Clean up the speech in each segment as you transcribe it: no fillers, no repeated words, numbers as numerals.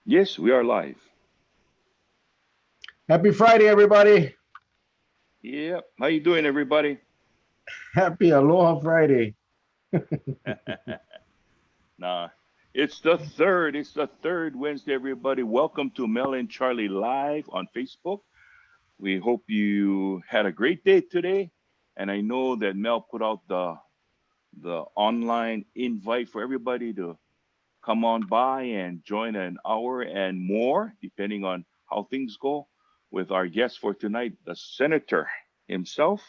Yes, we are live. Happy Friday, everybody. Yep. How you doing, everybody? Happy Aloha Friday. Nah, it's the third. It's the third Wednesday, everybody. Welcome to Mel and Charlie live on Facebook. We hope you had a great day today, and I know that Mel put out the online invite for everybody to come on by and join an hour and more, depending on how things go, with our guest for tonight, the senator himself,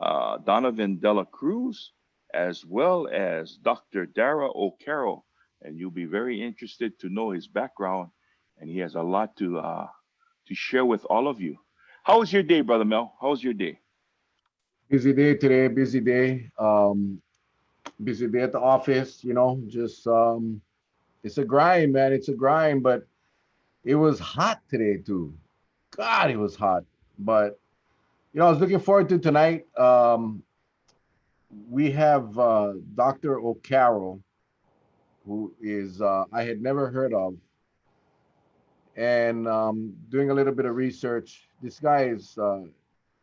Donovan Dela Cruz, as well as Dr. Darragh O'Carroll. And you'll be very interested to know his background, and he has a lot to share with all of you. How was your day, Brother Mel? How was your day? Busy day today, busy day. Busy day at the office, just it's a grind, man. It's a grind, but it was hot today too. God, it was hot. But I was looking forward to tonight. We have Dr. O'Carroll, who is I had never heard of, and doing a little bit of research. This guy is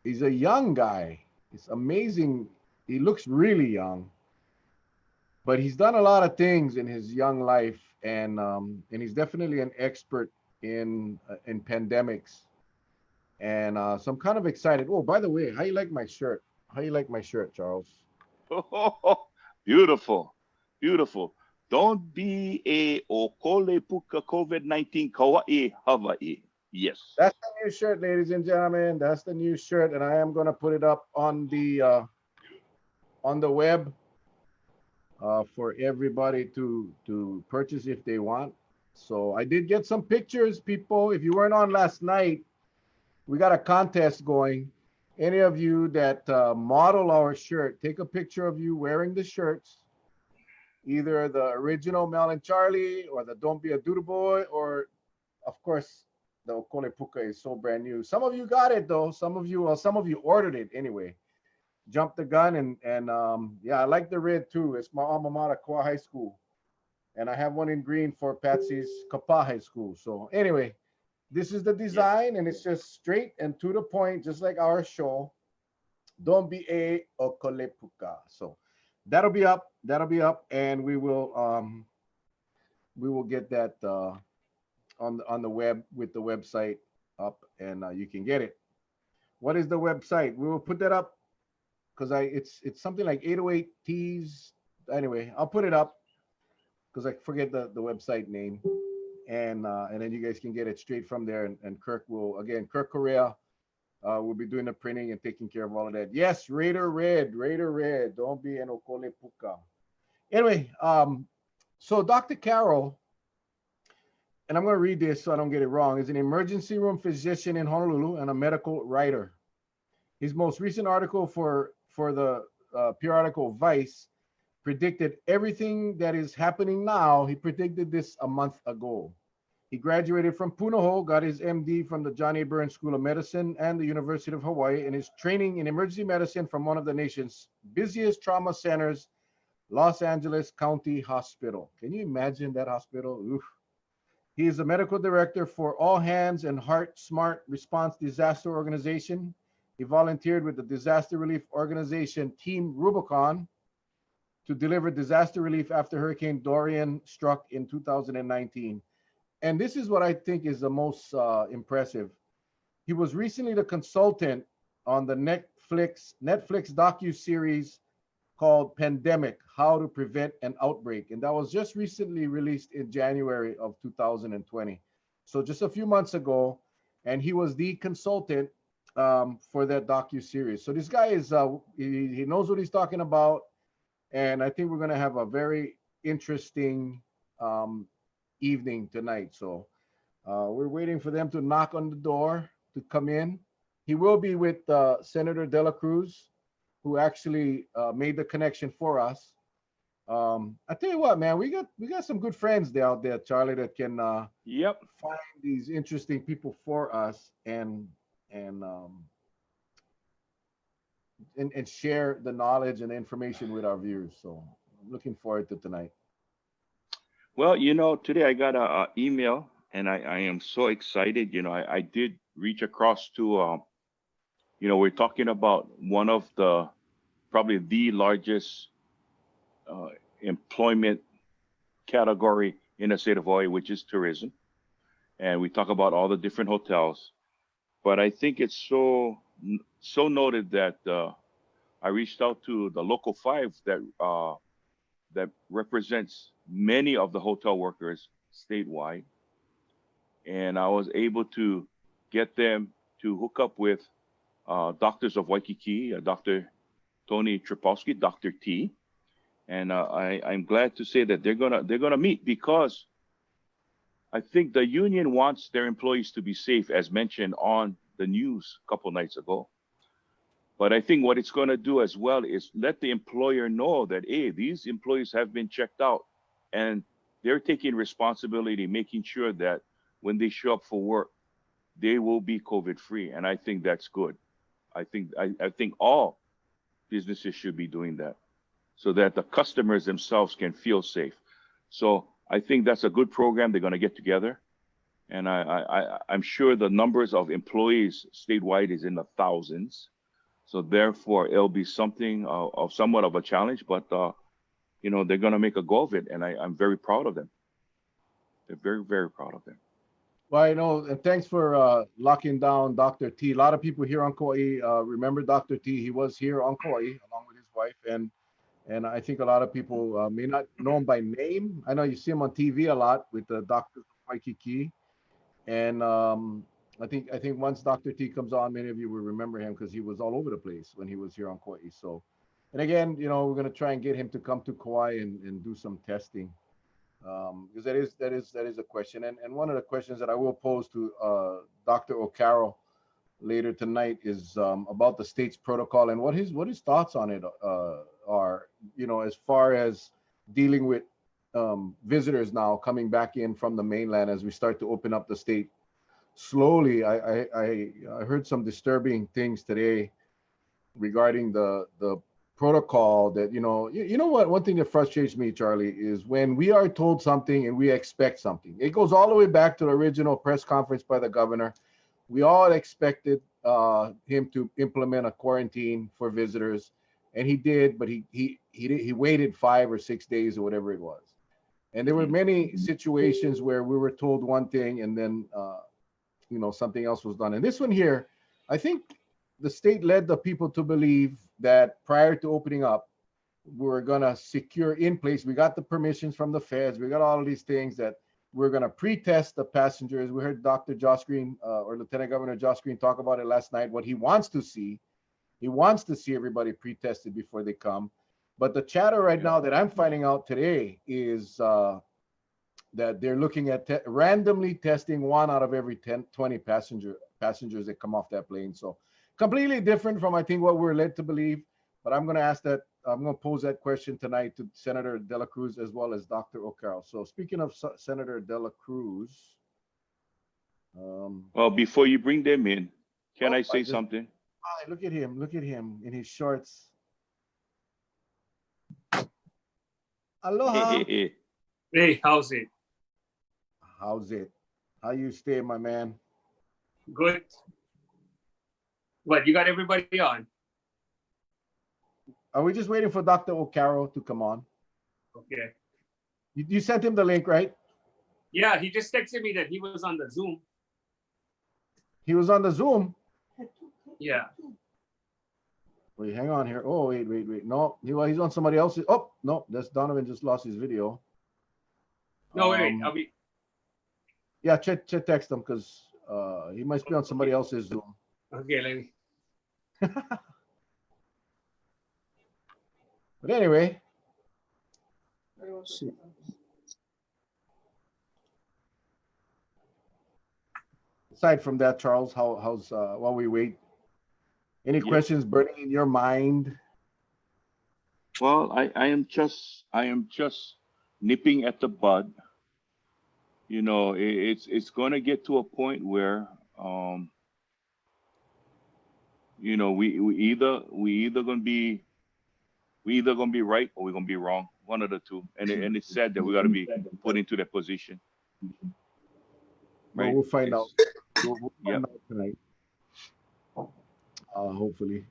he's a young guy. It's amazing. He looks really young, but he's done a lot of things in his young life, and he's definitely an expert in pandemics. And so I'm kind of excited. Oh, by the way, how you like my shirt? How you like my shirt, Charles? Beautiful, beautiful. Don't be a okole puka COVID-19 kawaii Hawaii. Yes. That's the new shirt, ladies and gentlemen. That's the new shirt, and I am gonna put it up on the web for everybody to purchase if they want. So I did get some pictures, people. If you weren't on last night, we got a contest going. Any of you that model our shirt, take a picture of you wearing the shirts, either the original Mel and Charlie or the Don't Be a Doodle Boy, or of course the Okole Puka is so brand new. Some of you got it though. Some of you ordered it anyway. Jumped the gun and yeah, I like the red too. It's my alma mater, Kwa High School, and I have one in green for Patsy's Kapa High School. So anyway, this is the Yes. design, and it's just straight and to the point, just like our show. Don't be a okolepuka. So that'll be up. That'll be up, and we will get that on the web with the website up, and you can get it. What is the website? We will put that up because I it's something like 808 T's. Anyway, I'll put it up because I forget the website name, and then you guys can get it straight from there. And Kirk will again, Kirk Correa will be doing the printing and taking care of all of that. Yes, Raider Red, Raider Red. Don't be an Okole Puka. Anyway, so Dr. Carroll, and I'm going to read this so I don't get it wrong, is an emergency room physician in Honolulu and a medical writer. His most recent article for the peer article Vice predicted everything that is happening now. He predicted this a month ago. He graduated from Punahou, got his MD from the John A. Burns School of Medicine and the University of Hawaii, and is training in emergency medicine from one of the nation's busiest trauma centers, Los Angeles County Hospital. Can you imagine that hospital? Oof. He is the medical director for All Hands and Heart Smart Response Disaster Organization. He volunteered with the disaster relief organization Team Rubicon to deliver disaster relief after Hurricane Dorian struck in 2019. And this is what I think is the most impressive. He was recently the consultant on the Netflix docu series called Pandemic: How to Prevent an Outbreak, and that was just recently released in January of 2020. So just a few months ago, and he was the consultant for that docu series. So this guy is he knows what he's talking about, and I think we're gonna have a very interesting um, evening tonight. So we're waiting for them to knock on the door to come in. He will be with Senator Dela Cruz, who actually made the connection for us. I tell you what, man, we got some good friends there out there, Charlie, that can Yep. find these interesting people for us and share the knowledge and the information with our viewers. So I'm looking forward to tonight. Well, today I got a email. and I am so excited. I did reach across to, we're talking about one of the probably the largest uh, employment category in the state of Hawaii, which is tourism. And we talk about all the different hotels. But I think it's so noted that I reached out to the local five that represents many of the hotel workers statewide, and I was able to get them to hook up with doctors of Waikiki, Dr. Tony Tripowski, Dr. T, and I'm glad to say that they're gonna meet because I think the union wants their employees to be safe, as mentioned on the news a couple nights ago. But I think what it's going to do as well is let the employer know that, hey, these employees have been checked out and they're taking responsibility, making sure that when they show up for work, they will be COVID free. And I think that's good. I think all businesses should be doing that so that the customers themselves can feel safe. So I think that's a good program. They're going to get together. And I'm sure the numbers of employees statewide is in the thousands. So therefore, it'll be something of somewhat of a challenge, but they're going to make a go of it, and I'm very proud of them. They're very, very proud of them. Well, and thanks for locking down Dr. T. A lot of people here on Kauai remember Dr. T. He was here on Kauai along with his wife, and I think a lot of people may not know him by name. I know you see him on TV a lot with the doctors of Waikiki, and I think once Dr. T comes on, many of you will remember him because he was all over the place when he was here on Kauai. So, and again, we're gonna try and get him to come to Kauai and do some testing because that is a question, and one of the questions that I will pose to Dr. O'Carroll later tonight is about the state's protocol and what his thoughts on it are. As far as dealing with visitors now coming back in from the mainland as we start to open up the state slowly. I heard some disturbing things today regarding the protocol that what one thing that frustrates me, Charlie, is when we are told something and we expect something. It goes all the way back to the original press conference by the governor. We all expected him to implement a quarantine for visitors, and he did, but he waited 5 or 6 days or whatever it was. And there were many situations where we were told one thing and then something else was done. And this one here, I think the state led the people to believe that prior to opening up, we were going to secure in place. We got the permissions from the feds. We got all of these things that we're going to pre-test the passengers. We heard Dr. Josh Green or Lieutenant Governor Josh Green talk about it last night, what he wants to see. He wants to see everybody pre-tested before they come. But the chatter right now that I'm finding out today is that they're looking at randomly testing 1 out of every 20 passengers that come off that plane. So completely different from, I think, what we're led to believe. But I'm going to pose that question tonight to Senator Dela Cruz as well as Dr. O'Carroll. So speaking of Senator Dela Cruz. Well, before you bring them in, can I say something? Look at him in his shorts. Aloha. Hey, how's it? How's it? How you stay, my man? Good. What, you got everybody on? Are we just waiting for Dr. O'Carroll to come on? Okay. You sent him the link, right? Yeah, he just texted me that he was on the Zoom. He was on the Zoom? Yeah. Wait, hang on here. Oh, wait. No, he's on somebody else's. Oh, no, that's Donovan just lost his video. No, wait. I'll be. Yeah, check text him because he must be on somebody else's Zoom. Okay, let me. But anyway. Aside from that, Charles, how's while we wait? Any questions burning in your mind? Well, I am just nipping at the bud. It's going to get to a point where we either gonna be right or we're gonna be wrong, one of the two. And it's sad that we got to be put into that position. Well, right? we'll find out. It's- We'll Yep. find out tonight, hopefully.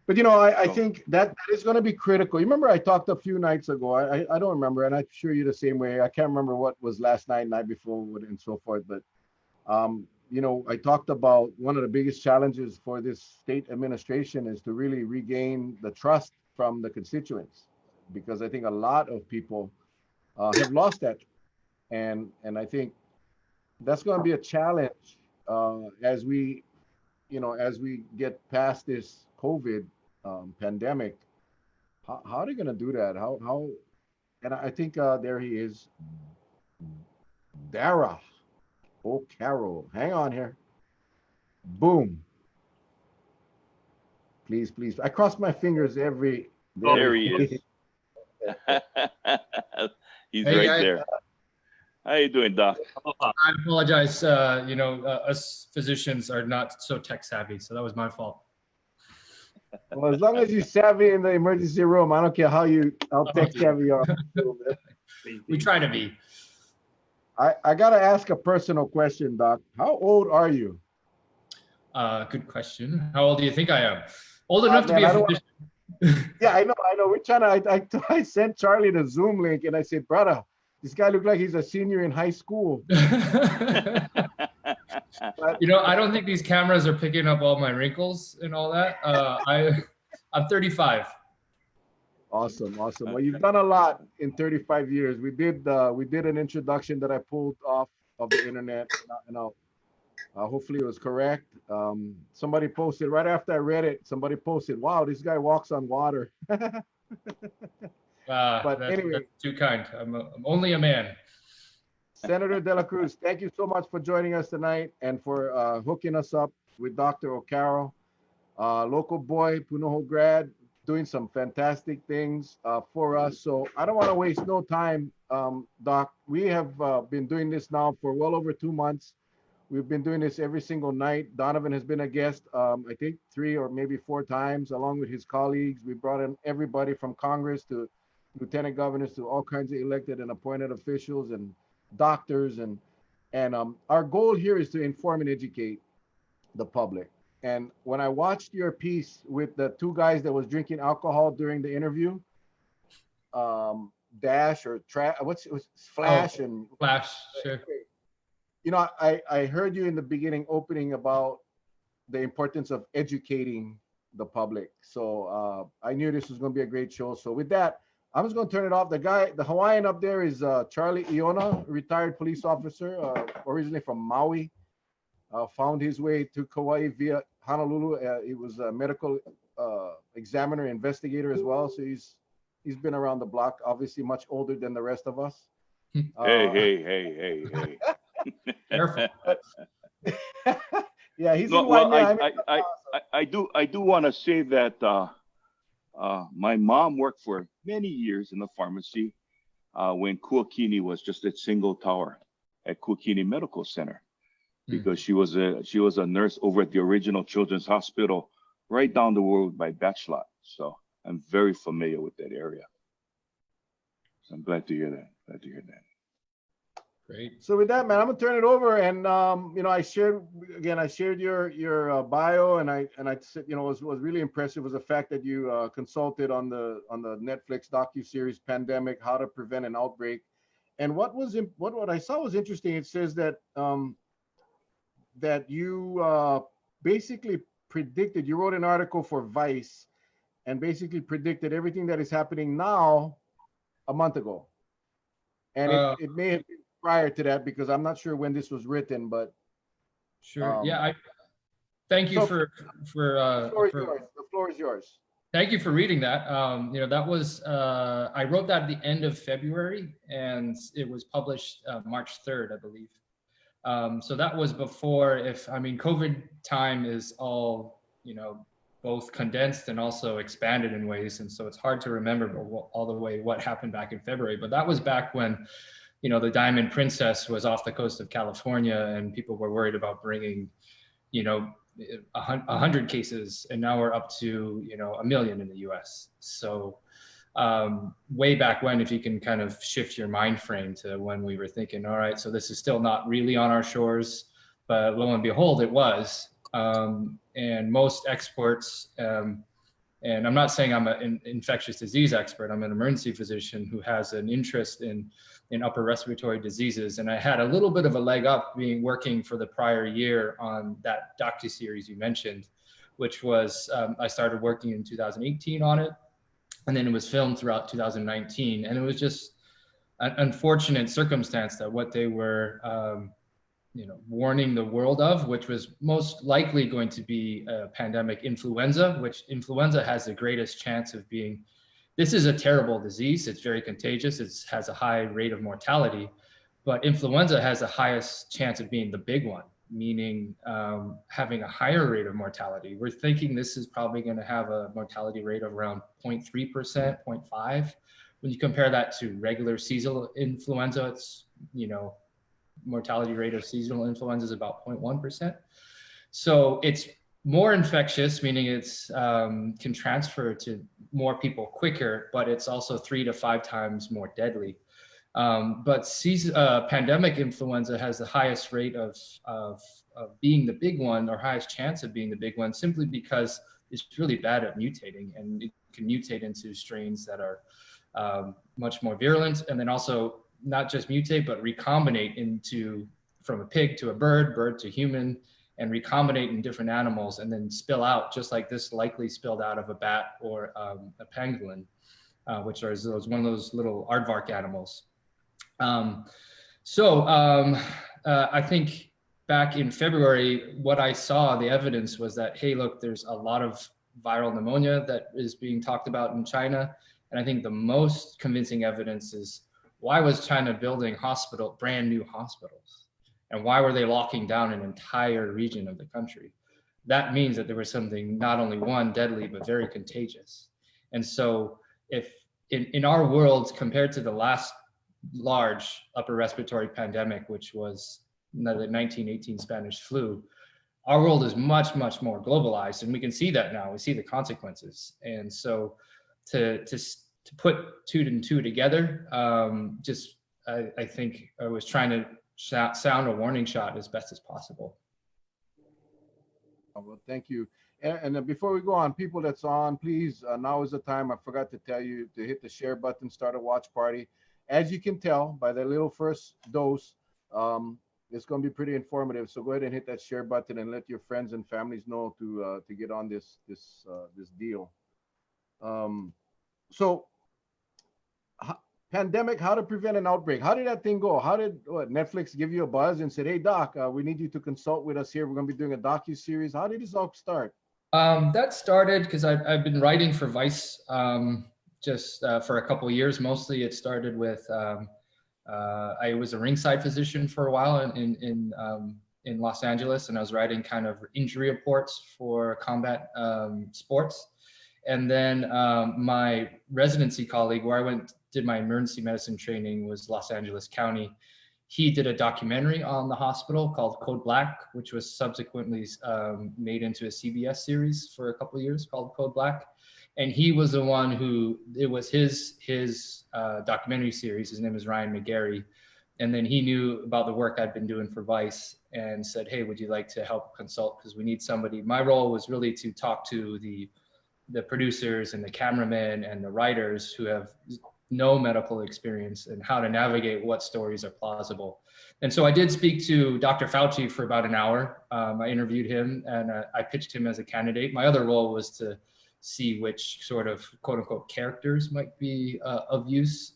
But I So think that is going to be critical. You remember I talked a few nights ago. I don't remember, and I'm sure you're the same way. I can't remember what was last night, night before, and so forth. But I talked about one of the biggest challenges for this state administration is to really regain the trust from the constituents, because I think a lot of people have lost that, and I think that's going to be a challenge as we get past this COVID pandemic. How are they going to do that? How? And I think there he is, Darragh. Oh, Carol, hang on here. Boom. Please, please. I cross my fingers every. Oh, there There he he is. is. He's Hey right guys, there. How you doing, Doc? I apologize. Us physicians are not so tech savvy, so that was my fault. Well, as long as you're savvy in the emergency room, I don't care how tech savvy you are. We try to be. I gotta ask a personal question, Doc. How old are you? Good question. How old do you think I am? Old enough to Man, be a I don't physician. Yeah, I know. We're trying to. I sent Charlie the Zoom link, and I said, brother, this guy looked like he's a senior in high school. But I don't think these cameras are picking up all my wrinkles and all that. I'm 35. awesome. Well, you've done a lot in 35 years. We did an introduction that I pulled off of the internet, and hopefully it was correct. Somebody posted right after I read it. Somebody posted, "Wow, this guy walks on water." But anyway, That's too kind. I'm only a man. Senator Dela Cruz, thank you so much for joining us tonight and for hooking us up with Dr. O'Carroll, local boy, Punahou grad, doing some fantastic things for us. So I don't want to waste no time, Doc. We have been doing this now for well over 2 months. We've been doing this every single night. Donovan has been a guest, I think 3 or maybe 4 times, along with his colleagues. We brought in everybody from Congress to lieutenant governors to all kinds of elected and appointed officials and doctors. And our goal here is to inform and educate the public. And when I watched your piece with the 2 guys that was drinking alcohol during the interview, Dash or what's it was Flash and Flash, sure. I heard you in the beginning opening about the importance of educating the public. So I knew this was going to be a great show. So with that, I'm just going to turn it off. The Hawaiian up there is Charlie Iona, retired police officer, originally from Maui, found his way to Kauai via Honolulu. He was a medical examiner, investigator as well. So he's been around the block, obviously much older than the rest of us. Hey. Careful. Yeah, he's No, in well, Waimea. I do want to say that my mom worked for many years in the pharmacy when Kuakini was just a single tower at Kuakini Medical Center, because she was a nurse over at the original Children's Hospital right down the road by Batchelot. So I'm very familiar with that area. So I'm glad to hear that. Great. So with that, man, I'm gonna turn it over. And I shared your bio, and I said, was really impressive was the fact that you consulted on the Netflix docuseries Pandemic: How to Prevent an Outbreak. And what I saw was interesting. It says that that you basically predicted. You wrote an article for Vice, and basically predicted everything that is happening now a month ago. And it may have been prior to that, because I'm not sure when this was written, but Sure. Yeah. Thank you so the floor is yours. Thank you for reading that. That was I wrote that at the end of February, and it was published March 3rd, I believe. So that was before. COVID time is all both condensed and also expanded in ways, and so it's hard to remember all the way what happened back in February. But that was back when the Diamond Princess was off the coast of California, and people were worried about bringing 100 cases, and now we're up to 1 million in the US. So way back when, if you can kind of shift your mind frame to when we were thinking, all right, so this is still not really on our shores, but lo and behold, it was. And most experts, and I'm not saying I'm an infectious disease expert, I'm an emergency physician who has an interest in upper respiratory diseases. And I had a little bit of a leg up being working for the prior year on that docuseries you mentioned, which was, I started working in 2018 on it. And then it was filmed throughout 2019. And it was just an unfortunate circumstance that what they were, warning the world of, which was most likely going to be a pandemic influenza, which influenza has the greatest chance of being, this is a terrible disease. It's very contagious. It has a high rate of mortality, but influenza has the highest chance of being the big one, meaning having a higher rate of mortality. We're thinking this is probably going to have a mortality rate of around 0.3%, 0.5. When you compare that to regular seasonal influenza, it's, mortality rate of seasonal influenza is about 0.1%. So it's more infectious, meaning it's can transfer to more people quicker, but it's also 3 to 5 times more deadly. But pandemic influenza has the highest rate of being the big one, or highest chance of being the big one, simply because it's really bad at mutating, and it can mutate into strains that are much more virulent, and then also not just mutate, but recombinate from a pig to a bird to human, and recombinate in different animals, and then spill out, just like this likely spilled out of a bat or a pangolin, which are one of those little aardvark animals. I think back in February, what I saw, the evidence was that, hey, look, there's a lot of viral pneumonia that is being talked about in China. And I think the most convincing evidence is, why was China building brand new hospitals? And why were they locking down an entire region of the country? That means that there was something not only deadly, but very contagious. And so if in our world, compared to the last large upper respiratory pandemic, which was the 1918 Spanish flu, our world is much, much more globalized. And we can see that now. We see the consequences. And so to put 2 and 2 together, I think I was trying to sound a warning shot as best as possible. Well, thank you. And before we go on, people that's on, please, now is the time. I forgot to tell you to hit the share button, start a watch party. As you can tell by the little first dose, it's going to be pretty informative. So go ahead and hit that share button and let your friends and families know to get on this deal. Pandemic, how to prevent an outbreak. How did that thing go? How did Netflix give you a buzz and said, hey, Doc, we need you to consult with us here. We're going to be doing a docu-series. How did this all start? That started because I've been writing for Vice for a couple of years. Mostly it started with, I was a ringside physician for a while in Los Angeles, and I was writing kind of injury reports for combat sports. And then my residency colleague, where I did my emergency medicine training, was Los Angeles County. He did a documentary on the hospital called Code Black, which was subsequently made into a CBS series for a couple of years called Code Black. And he was the one it was his documentary series. His name is Ryan McGarry. And then he knew about the work I'd been doing for Vice and said, hey, would you like to help consult? Because we need somebody. My role was really to talk to the producers and the cameramen and the writers who have no medical experience and how to navigate what stories are plausible. And so I did speak to Dr. Fauci for about an hour. I interviewed him and I pitched him as a candidate. My other role was to see which sort of quote unquote characters might be of use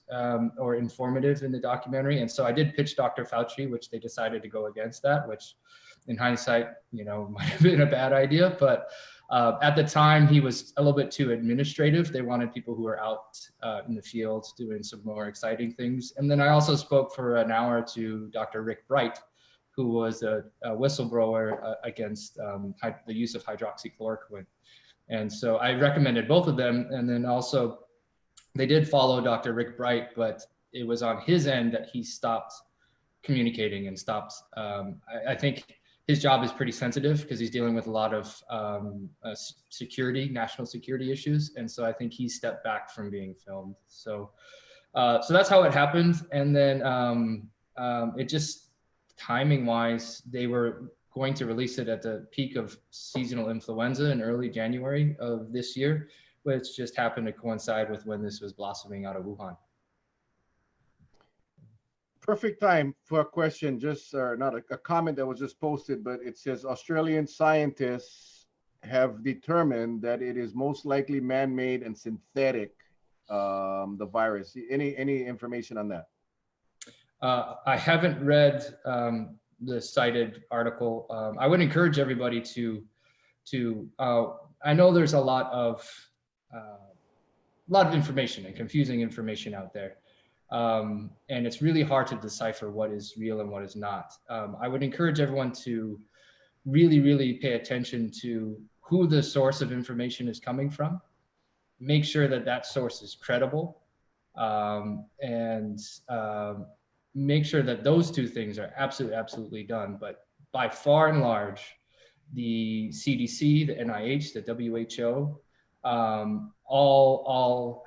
or informative in the documentary. And so I did pitch Dr. Fauci, which they decided to go against that, which in hindsight, might have been a bad idea, but at the time, he was a little bit too administrative. They wanted people who were out in the field doing some more exciting things. And then I also spoke for an hour to Dr. Rick Bright, who was a whistleblower against the use of hydroxychloroquine. And so I recommended both of them. And then also they did follow Dr. Rick Bright, but it was on his end that he stopped communicating and stopped. I think his job is pretty sensitive because he's dealing with a lot of national security issues. And so I think he stepped back from being filmed. So that's how it happened. And then it just, timing wise, they were going to release it at the peak of seasonal influenza in early January of this year, which just happened to coincide with when this was blossoming out of Wuhan. Perfect time for a question, just not a comment that was just posted, but it says Australian scientists have determined that it is most likely man-made and synthetic, the virus. Any information on that? I haven't read the cited article. I would encourage everybody to I know there's a lot of information and confusing information out there. And it's really hard to decipher what is real and what is not. I would encourage everyone to really, really pay attention to who the source of information is coming from. Make sure that that source is credible, and make sure that those two things are absolutely done. But by far and large, the CDC, the NIH, the WHO, all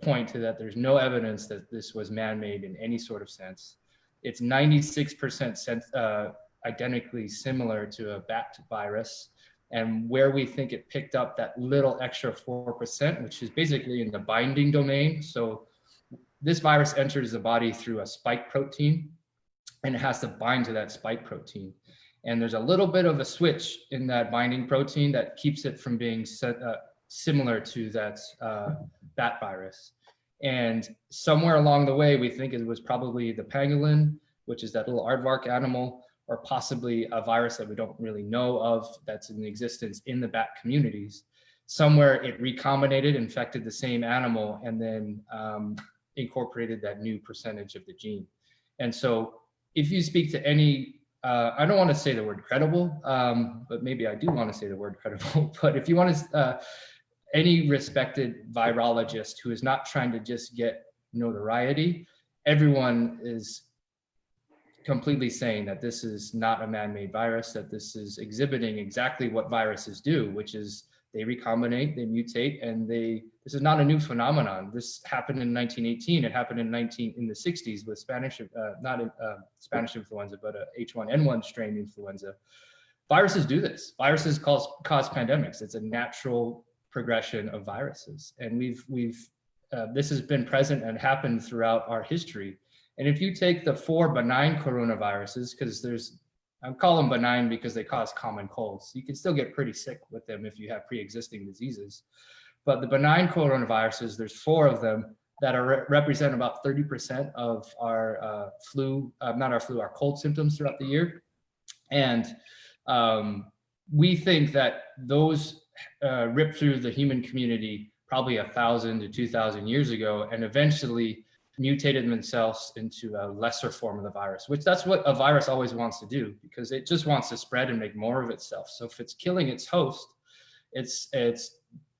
point to that there's no evidence that this was man-made in any sort of sense. It's 96% identically similar to a bat virus. And where we think it picked up that little extra 4%, which is basically in the binding domain. So this virus enters the body through a spike protein, and it has to bind to that spike protein. And there's a little bit of a switch in that binding protein that keeps it from being similar to that bat virus. And somewhere along the way, we think it was probably the pangolin, which is that little aardvark animal, or possibly a virus that we don't really know of that's in existence in the bat communities. Somewhere it recombinated, infected the same animal, and then incorporated that new percentage of the gene. And so if you speak to any, I don't want to say the word credible, but maybe I do want to say the word credible, but if you want to, any respected virologist who is not trying to just get notoriety, everyone is completely saying that this is not a man-made virus, that this is exhibiting exactly what viruses do, which is they recombinate, they mutate, and this is not a new phenomenon. This happened in 1918. It happened in the 60s with Spanish influenza, but H1N1 strain influenza. Viruses do this. Viruses cause pandemics. It's a natural progression of viruses. And this has been present and happened throughout our history. And if you take the 4 benign coronaviruses, because I call them benign because they cause common colds. You can still get pretty sick with them if you have pre-existing diseases. But the benign coronaviruses, there's 4 of them that represent about 30% of our our cold symptoms throughout the year. And we think that those ripped through the human community probably 1,000 to 2,000 years ago, and eventually mutated themselves into a lesser form of the virus, which that's what a virus always wants to do, because it just wants to spread and make more of itself. So if it's killing its host, it's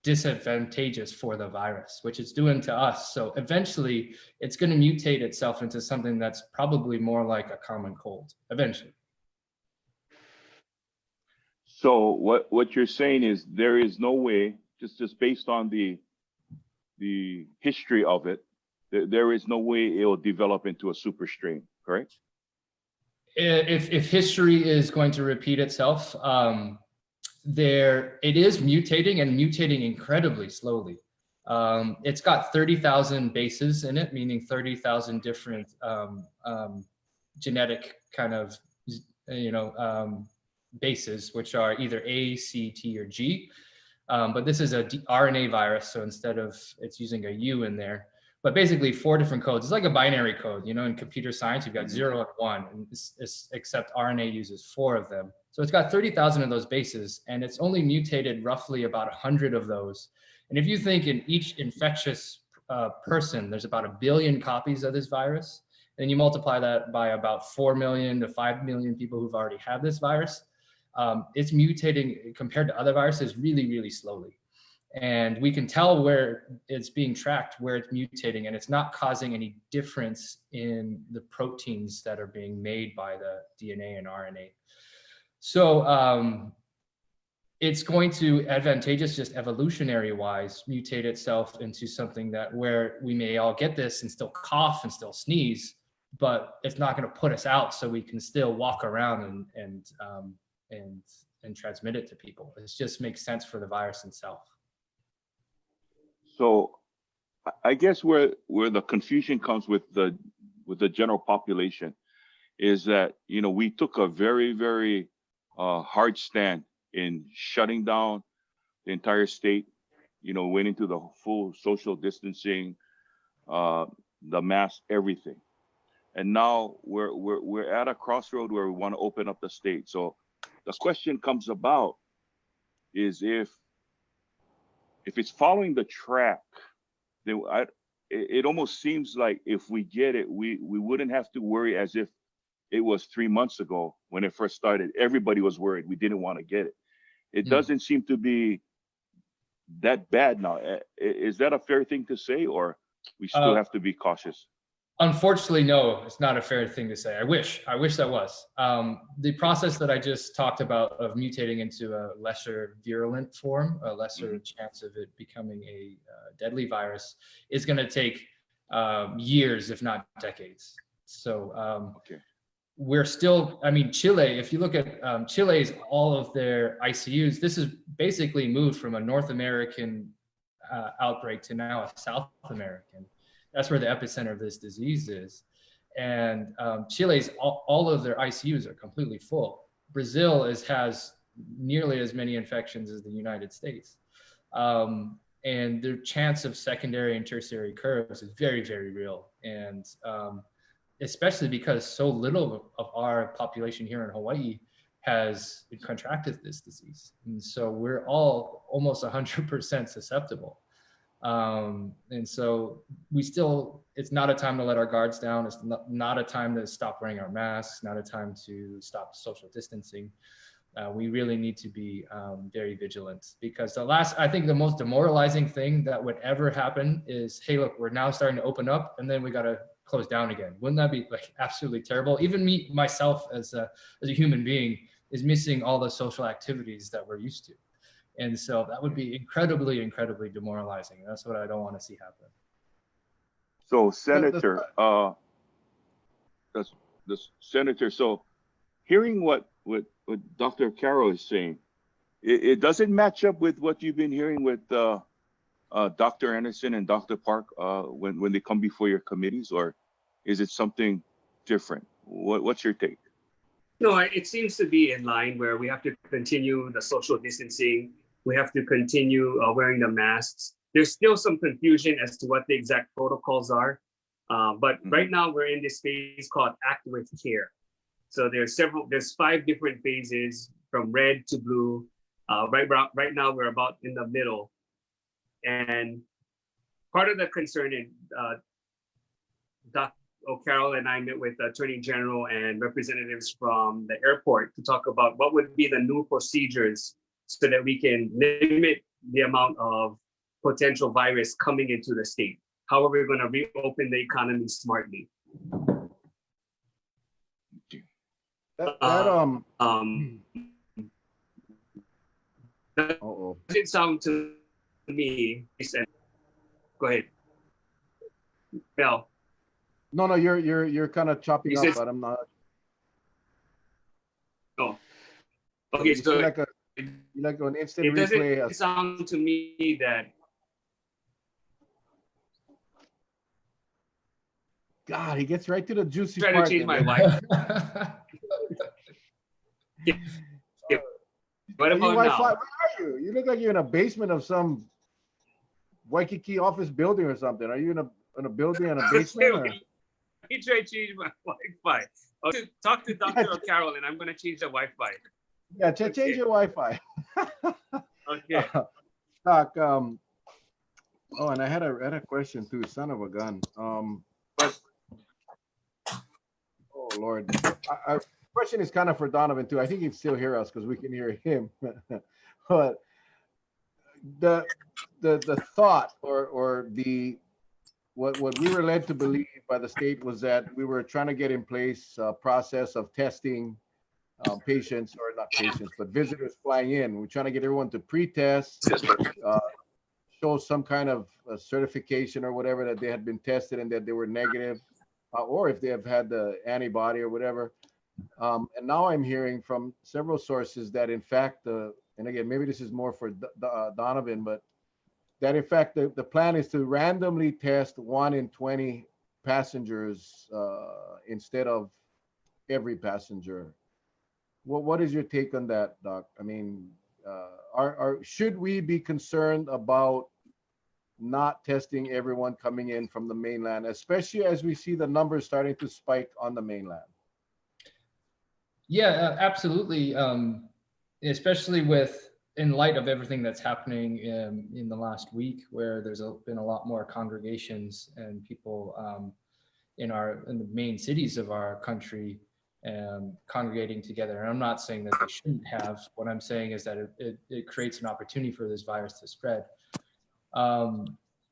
disadvantageous for the virus, which it's doing to us. So eventually it's going to mutate itself into something that's probably more like a common cold eventually. So what you're saying is there is no way, just based on the history of it, there is no way it will develop into a super strain, correct? If history is going to repeat itself, it is mutating, and mutating incredibly slowly. It's got 30,000 bases in it, meaning 30,000 different genetic kind of bases, which are either A, C, T, or G. But this is a RNA virus, so instead of it's using a U in there. But basically 4 different codes. It's like a binary code. In computer science, you've got 0 and 1, and except RNA uses 4 of them. So it's got 30,000 of those bases, and it's only mutated roughly about 100 of those. And if you think in each infectious person, there's about 1 billion copies of this virus, and you multiply that by about 4 million to 5 million people who've already had this virus, it's mutating compared to other viruses really, really slowly. And we can tell where it's being tracked, where it's mutating, and it's not causing any difference in the proteins that are being made by the DNA and RNA. So it's going to advantageous, just evolutionary wise, mutate itself into something that where we may all get this and still cough and still sneeze, but it's not going to put us out, so we can still walk around and transmit it to people. It just makes sense for the virus itself. So I guess where the confusion comes with the general population is that, you know, we took a very, very hard stand in shutting down the entire state, you know, went into the full social distancing, the mask, everything. And now we're at a crossroad where we want to open up the state. So the question comes about is if it's following the track, then it almost seems like if we get it, we wouldn't have to worry as if it was 3 months ago when it first started. Everybody was worried. We didn't want to get it. It doesn't seem to be that bad now. Is that a fair thing to say, or we still have to be cautious? Unfortunately, no, it's not a fair thing to say. I wish that was. The process that I just talked about of mutating into a lesser virulent form, a lesser chance of it becoming a deadly virus, is going to take years, if not decades. So Okay. we're still, I mean, Chile, if you look at Chile's, all of their ICUs, this is basically moved from a North American outbreak to now a South American. That's where the epicenter of this disease is. And Chile's, all of their ICUs are completely full. Brazil has nearly as many infections as the United States. And their chance of secondary and tertiary curves is very, very real. And especially because so little of our population here in Hawaii has contracted this disease. And so we're all almost 100% susceptible. And so it's not a time to let our guards down. It's not a time to stop wearing our masks, not a time to stop social distancing. We really need to be very vigilant, because I think the most demoralizing thing that would ever happen is, hey, look, we're now starting to open up and then we got to close down again. Wouldn't that be like absolutely terrible? Even myself as a human being is missing all the social activities that we're used to. And so that would be incredibly, incredibly demoralizing. That's what I don't want to see happen. So Senator, Senator, so hearing what Dr. Carroll is saying, it doesn't match up with what you've been hearing with Dr. Anderson and Dr. Park when they come before your committees, or is it something different? What's your take? No, it seems to be in line where we have to continue the social distancing. We have to continue wearing the masks. There's still some confusion as to what the exact protocols are. But right now we're in this phase called Act with Care. So there's 5 different phases from red to blue. Right now we're about in the middle. And part of the concern is Dr. O'Carroll and I met with the Attorney General and representatives from the airport to talk about what would be the new procedures so that we can limit the amount of potential virus coming into the state. How are we going to reopen the economy smartly? It sound to me. Go ahead, Mel. No, you're kind of chopping up, but I'm not. Oh, okay. So like an instant it replay. Doesn't sound to me that. God, he gets right to the juicy part. Trying to change my wife. What about now? Where are you? You look like you're in a basement of some Waikiki office building or something. Are you in a building in a basement? Let me try to change my Wi-Fi. Okay, talk to Dr. O'Carroll, and I'm going to change the Wi-Fi. Yeah, change your Wi-Fi. Okay. Doc, oh, and I had a question too. Son of a gun. But oh Lord, question is kind of for Donovan too. I think he'd still hear us because we can hear him. But the thought or the what we were led to believe by the state was that we were trying to get in place a process of testing patients, or not patients, but visitors flying in. We're trying to get everyone to pre-test, uh, show some kind of certification or whatever that they had been tested and that they were negative, or if they have had the antibody or whatever. And now I'm hearing from several sources that in fact, and again, maybe this is more for Donovan, but that in fact the plan is to randomly test 1 in 20 passengers instead of every passenger. What is your take on that, Doc? I mean, should we be concerned about not testing everyone coming in from the mainland, especially as we see the numbers starting to spike on the mainland? Yeah, absolutely. Especially in light of everything that's happening in the last week, where there's been a lot more congregations and people in the main cities of our country congregating together. And I'm not saying that they shouldn't have. What I'm saying is that it creates an opportunity for this virus to spread.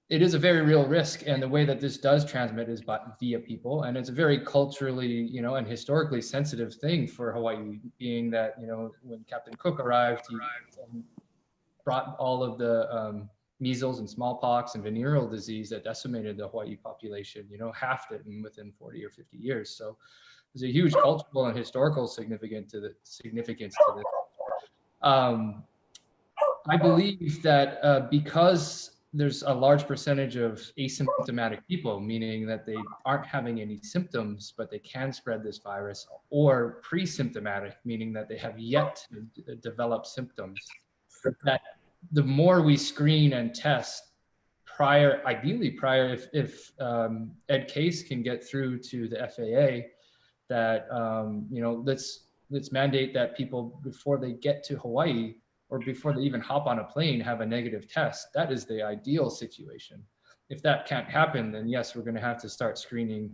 It is a very real risk, and the way that this does transmit is via people, and it's a very culturally, and historically sensitive thing for Hawaii, being that, when Captain Cook arrived, he brought all of the measles and smallpox and venereal disease that decimated the Hawaii population, halved it within 40 or 50 years. So there's a huge cultural and historical significance to this. I believe that because there's a large percentage of asymptomatic people, meaning that they aren't having any symptoms, but they can spread this virus, or pre-symptomatic, meaning that they have yet to develop symptoms, that the more we screen and test ideally prior, if Ed Case can get through to the FAA, that, let's mandate that people, before they get to Hawaii, or before they even hop on a plane, have a negative test. That is the ideal situation. If that can't happen, then yes, we're going to have to start screening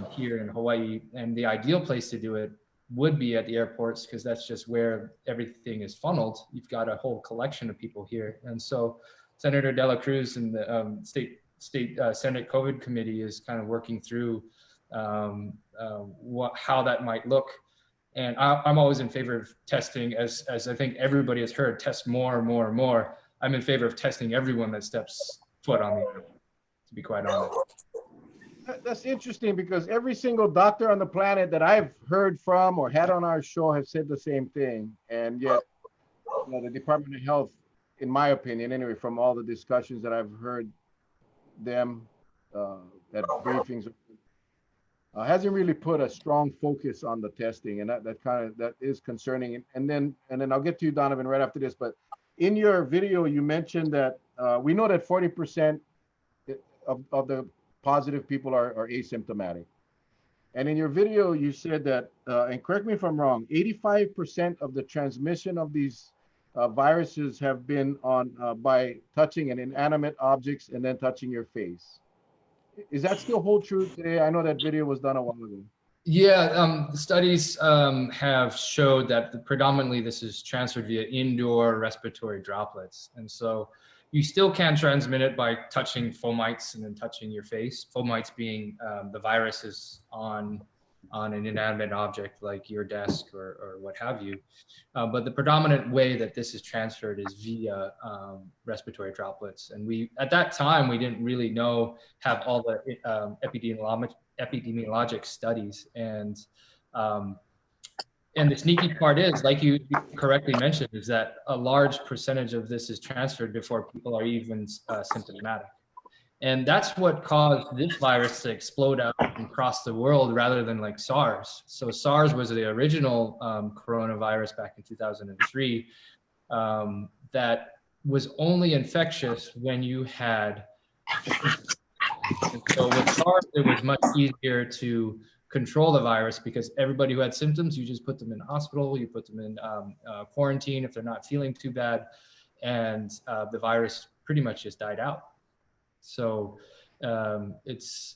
here in Hawaii. And the ideal place to do it would be at the airports, because that's just where everything is funneled. You've got a whole collection of people here. And so Senator Dela Cruz and the state Senate COVID committee is kind of working through how that might look. And I'm always in favor of testing, as I think everybody has heard, test more and more and more. I'm in favor of testing everyone that steps foot on the earth, to be quite honest. That's interesting, because every single doctor on the planet that I've heard from or had on our show have said the same thing. And yet, the Department of Health, in my opinion, anyway, from all the discussions that I've heard them at briefings, hasn't really put a strong focus on the testing, and that is concerning. And then I'll get to you, Donovan, right after this. But in your video, you mentioned that we know that 40% of the positive people are asymptomatic. And in your video, you said that, and correct me if I'm wrong, 85% of the transmission of these viruses have been by touching an inanimate objects and then touching your face. Is that still hold true today? I know that video was done a while ago. Yeah, the studies have showed that predominantly this is transferred via indoor respiratory droplets. And so you still can transmit it by touching fomites and then touching your face. Fomites being the viruses on an inanimate object like your desk or what have you. But the predominant way that this is transferred is via respiratory droplets. And at that time, we didn't really have all the epidemiologic studies. And the sneaky part is, like you correctly mentioned, is that a large percentage of this is transferred before people are even symptomatic. And that's what caused this virus to explode out across the world rather than like SARS. So SARS was the original coronavirus back in 2003 that was only infectious when you had. And so with SARS, it was much easier to control the virus, because everybody who had symptoms, you just put them in the hospital, you put them in quarantine if they're not feeling too bad, and the virus pretty much just died out. So it's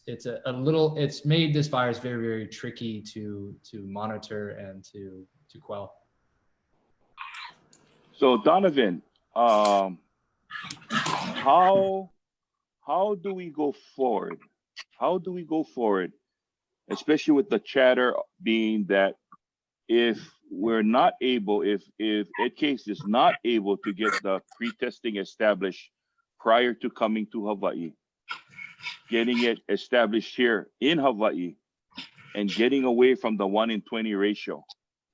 made this virus very, very tricky to monitor and to quell. So Donovan, how do we go forward? How do we go forward, especially with the chatter being that if we're not able, if EdCase is not able to get the pre-testing established prior to coming to Hawaii, getting it established here in Hawaii, and getting away from the 1 in 20 ratio,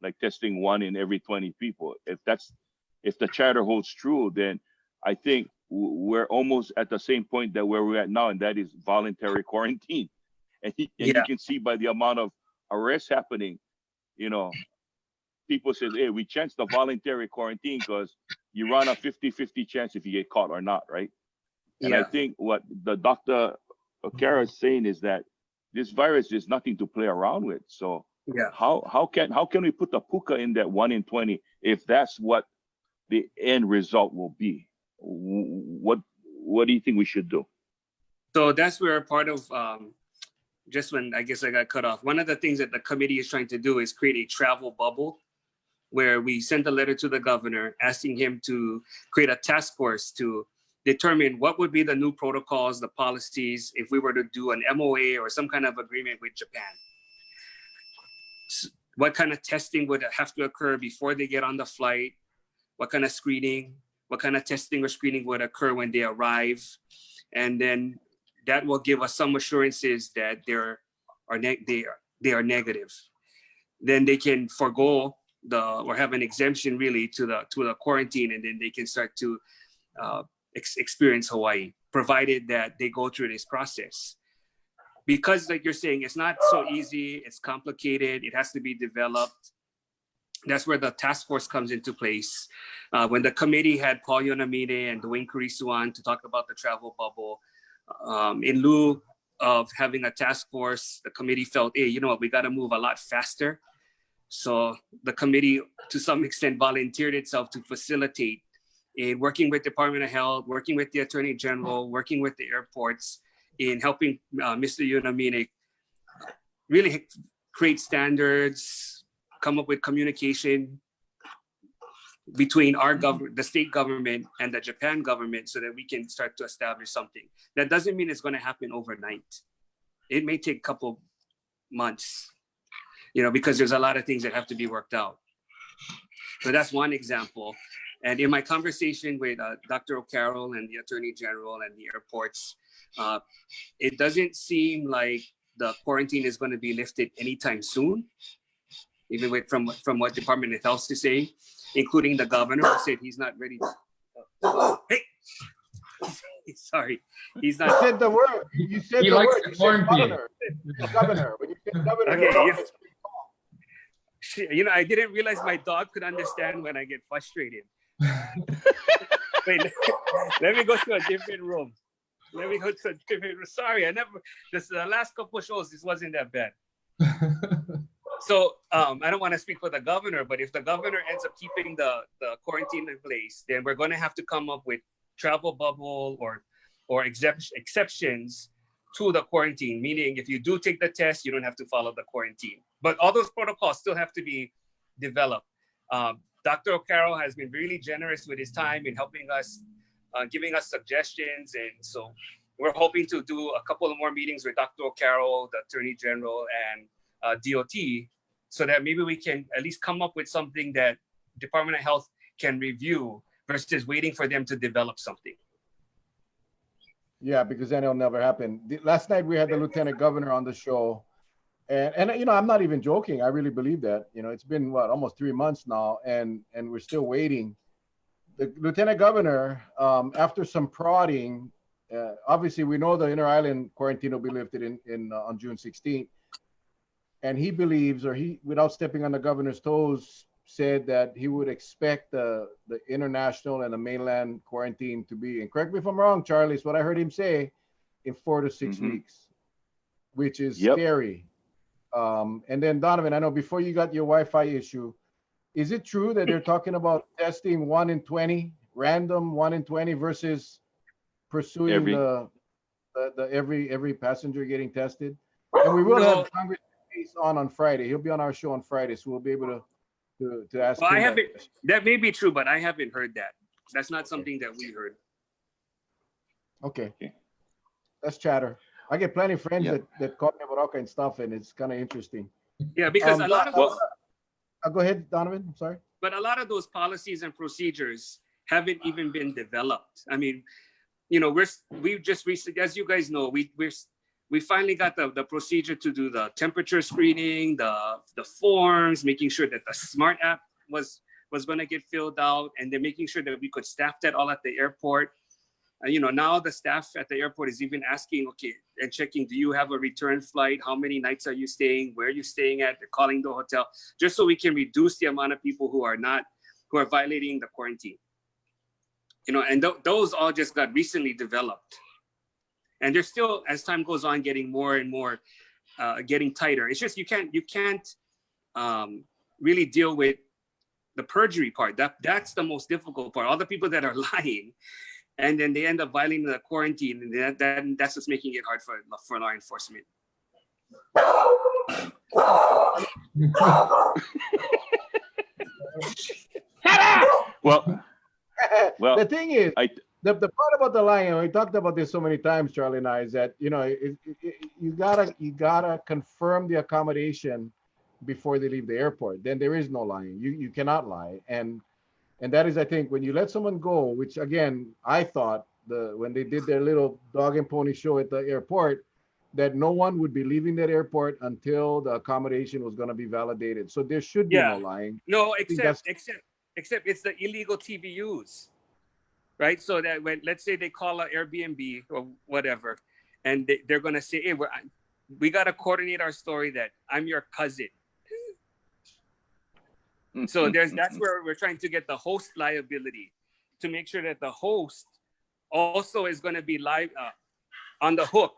like testing 1 in every 20 people. If the chatter holds true, then I think we're almost at the same point that where we're at now, and that is voluntary quarantine. And you can see by the amount of arrests happening, you know, people say, hey, we chance the voluntary quarantine because you run a 50-50 chance if you get caught or not, right? And I think what the Dr. Okara is saying is that this virus is nothing to play around with. So how can we put the puka in that 1 in 20 if that's what the end result will be? What do you think we should do? So that's where part of just when I guess I got cut off. One of the things that the committee is trying to do is create a travel bubble, where we sent a letter to the governor asking him to create a task force to determine what would be the new protocols, the policies, if we were to do an MOA or some kind of agreement with Japan. What kind of testing would have to occur before they get on the flight? What kind of screening? What kind of testing or screening would occur when they arrive? And then that will give us some assurances that they are negative. Then they can forego or have an exemption really to the quarantine, and then they can start to experience Hawaii, provided that they go through this process. Because like you're saying, it's not so easy, it's complicated, it has to be developed. That's where the task force comes into place. When the committee had Paul Yonamine and Dwayne Kurisuan to talk about the travel bubble, in lieu of having a task force, the committee felt, hey, you know what, we got to move a lot faster. So the committee, to some extent, volunteered itself to facilitate in working with Department of Health, working with the Attorney General, working with the airports in helping Mr. Yonamine really create standards, come up with communication between our government, the state government, and the Japan government, so that we can start to establish something. That doesn't mean it's going to happen overnight. It may take a couple months, you know, because there's a lot of things that have to be worked out. So that's one example. And in my conversation with Dr. O'Carroll and the Attorney General and the airports, it doesn't seem like the quarantine is going to be lifted anytime soon, even from what Department of Health to say, including the governor who said he's not ready to. Hey, sorry, he's not. You said the word. You said he the likes word. to You said quarantine. governor. When you said governor, Okay, you know, I didn't realize my dog could understand when I get frustrated. Wait, let me go to a different room. Sorry, the last couple of shows, this wasn't that bad. So I don't want to speak for the governor, but if the governor ends up keeping the quarantine in place, then we're going to have to come up with travel bubble or exceptions to the quarantine, meaning if you do take the test, you don't have to follow the quarantine. But all those protocols still have to be developed. Dr. O'Carroll has been really generous with his time in helping us, giving us suggestions. And so we're hoping to do a couple of more meetings with Dr. O'Carroll, the Attorney General, and DOT, so that maybe we can at least come up with something that Department of Health can review versus waiting for them to develop something. Yeah, because then it'll never happen. Last night we had the Lieutenant Governor on the show, and you know, I'm not even joking. I really believe that. You know, it's been almost 3 months now, and we're still waiting. The Lieutenant Governor, after some prodding, obviously we know the inter-island quarantine will be lifted on June 16th, and he believes, or he, without stepping on the governor's toes, said that he would expect the international and the mainland quarantine to be, and correct me if I'm wrong, Charlie, it's what I heard him say, in 4 to 6 weeks, which is scary. And then Donovan, I know before you got your Wi-Fi issue, is it true that they're talking about testing 1 in 20, random 1 in 20 versus pursuing every passenger getting tested? And we will have Congress on Friday. He'll be on our show on Friday, so we'll be able to ask. Well, that may be true, but I haven't heard that. That's not something that we heard. Okay. That's chatter. I get plenty of friends that call me about all kinds of stuff, and it's kind of interesting. Yeah, because a lot of Go ahead, Donovan. I'm sorry. But a lot of those policies and procedures haven't even been developed. I mean, you know, we've just recently, as you guys know, we finally got the procedure to do the temperature screening, the forms, making sure that the smart app was going to get filled out, and then making sure that we could staff that all at the airport. You know, now the staff at the airport is even asking, okay, and checking, do you have a return flight? How many nights are you staying? Where are you staying at? They're calling the hotel, just so we can reduce the amount of people who are violating the quarantine. You know, and those all just got recently developed. And they're still, as time goes on, getting more and more, getting tighter. It's just you can't really deal with the perjury part. That's the most difficult part. All the people that are lying, and then they end up violating the quarantine, and that's what's making it hard for law enforcement. Well, The thing is, the part about the lying, we talked about this so many times, Charlie and I, is that, you know, you gotta confirm the accommodation before they leave the airport. Then there is no lying. You cannot lie, and that is, I think, when you let someone go, which again, I thought when they did their little dog and pony show at the airport, that no one would be leaving that airport until the accommodation was going to be validated. So there should be no lying. No, except it's the illegal TBUs, right? So that when, let's say they call an Airbnb or whatever, and they're going to say, hey, we got to coordinate our story that I'm your cousin. So that's where we're trying to get the host liability, to make sure that the host also is going to be live on the hook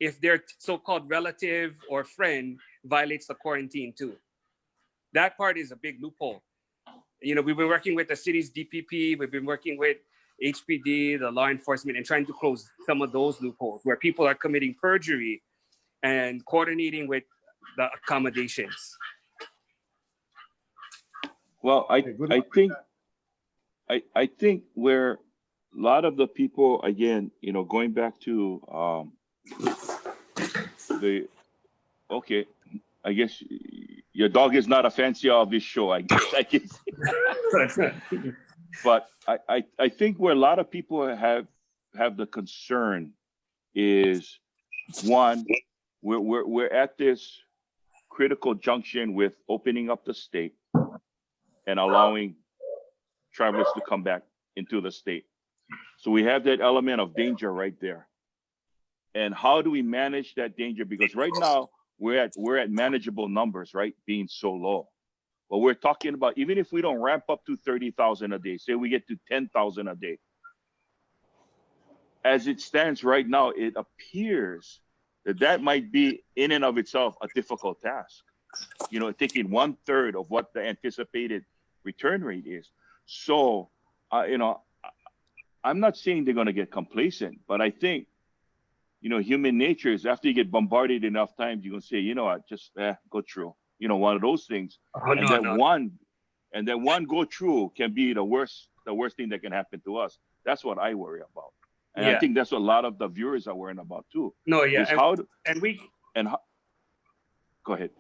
if their so-called relative or friend violates the quarantine too. That part is a big loophole. You know, we've been working with the city's DPP, we've been working with HPD, the law enforcement, and trying to close some of those loopholes where people are committing perjury and coordinating with the accommodations. Well, I think where a lot of the people, again, you know, going back to I guess your dog is not a fancier of this show, I guess. But I think where a lot of people have the concern is, one, we're at this critical junction with opening up the state and allowing travelers to come back into the state. So we have that element of danger right there. And how do we manage that danger? Because right now we're at manageable numbers, right? Being so low. But we're talking about, even if we don't ramp up to 30,000 a day, say we get to 10,000 a day. As it stands right now, it appears that might be in and of itself a difficult task. You know, taking 1/3 of what the anticipated return rate is. So, you know, I'm not saying they're going to get complacent, but I think, you know, human nature is, after you get bombarded enough times, you're going to say, you know what, just go through. You know, one of those things. And that one go through can be the worst thing that can happen to us. That's what I worry about. And I think that's what a lot of the viewers are worrying about too. No, yeah. Go ahead.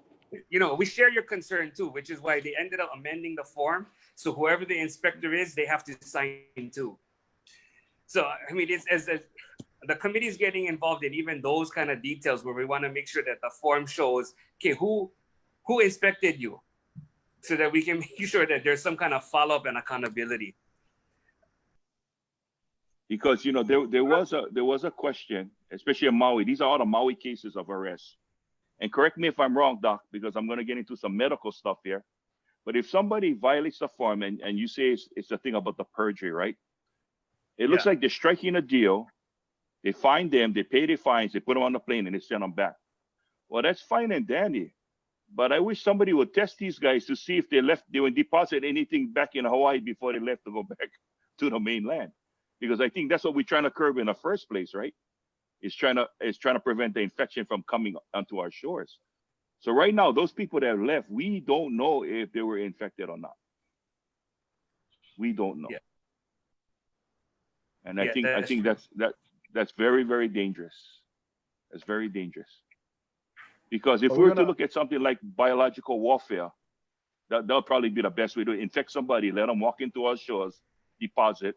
You know, we share your concern too, which is why they ended up amending the form. So whoever the inspector is, they have to sign too. So, I mean, it's as the committee is getting involved in even those kind of details where we want to make sure that the form shows, okay, who inspected you, so that we can make sure that there's some kind of follow-up and accountability. Because, you know, there was a question, especially in Maui. These are all the Maui cases of arrest. And correct me if I'm wrong, Doc, because I'm going to get into some medical stuff here. But if somebody violates the form and you say it's the thing about the perjury, right? It looks like they're striking a deal. They find them, they pay their fines, they put them on the plane, and they send them back. Well, that's fine and dandy. But I wish somebody would test these guys to see if they would deposit anything back in Hawaii before they left to go back to the mainland. Because I think that's what we're trying to curb in the first place, right? It's trying to prevent the infection from coming onto our shores. So right now, those people that have left, we don't know if they were infected or not. We don't know. Yeah. And I think that's very, very dangerous. That's very dangerous. Because if we were to look at something like biological warfare, That'll probably be the best way to infect somebody. Let them walk into our shores, deposit,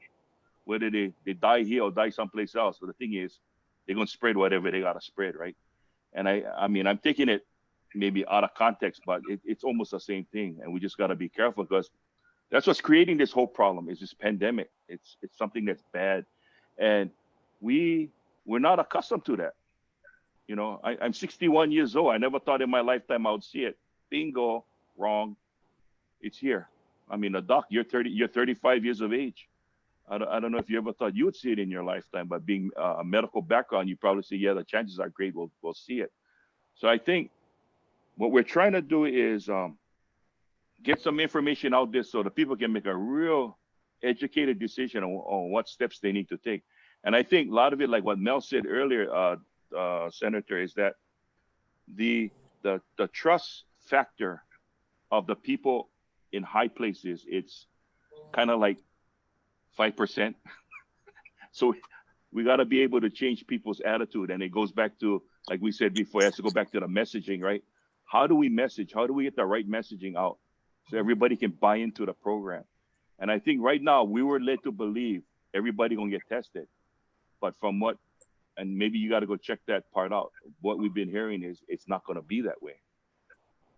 whether they die here or die someplace else. But the thing is, they're gonna spread whatever they gotta spread, right? And I mean, I'm taking it maybe out of context, but it's almost the same thing. And we just gotta be careful because that's what's creating this whole problem is this pandemic. It's something that's bad, and we're not accustomed to that. You know, I'm 61 years old. I never thought in my lifetime I would see it. Bingo, wrong. It's here. I mean, doc, you're 30, you're 35 years of age. I don't know if you ever thought you would see it in your lifetime, but being a medical background, you probably say, yeah, the chances are great we'll see it. So I think what we're trying to do is get some information out there so the people can make a real educated decision on what steps they need to take. And I think a lot of it, like what Mel said earlier, Senator, is that the trust factor of the people in high places, it's kind of like 5%. So we got to be able to change people's attitude. And it goes back to, like we said before, it has to go back to the messaging, right? How do we message? How do we get the right messaging out so everybody can buy into the program? And I think right now we were led to believe everybody gonna get tested. But from what, and maybe you got to go check that part out. What we've been hearing is it's not going to be that way.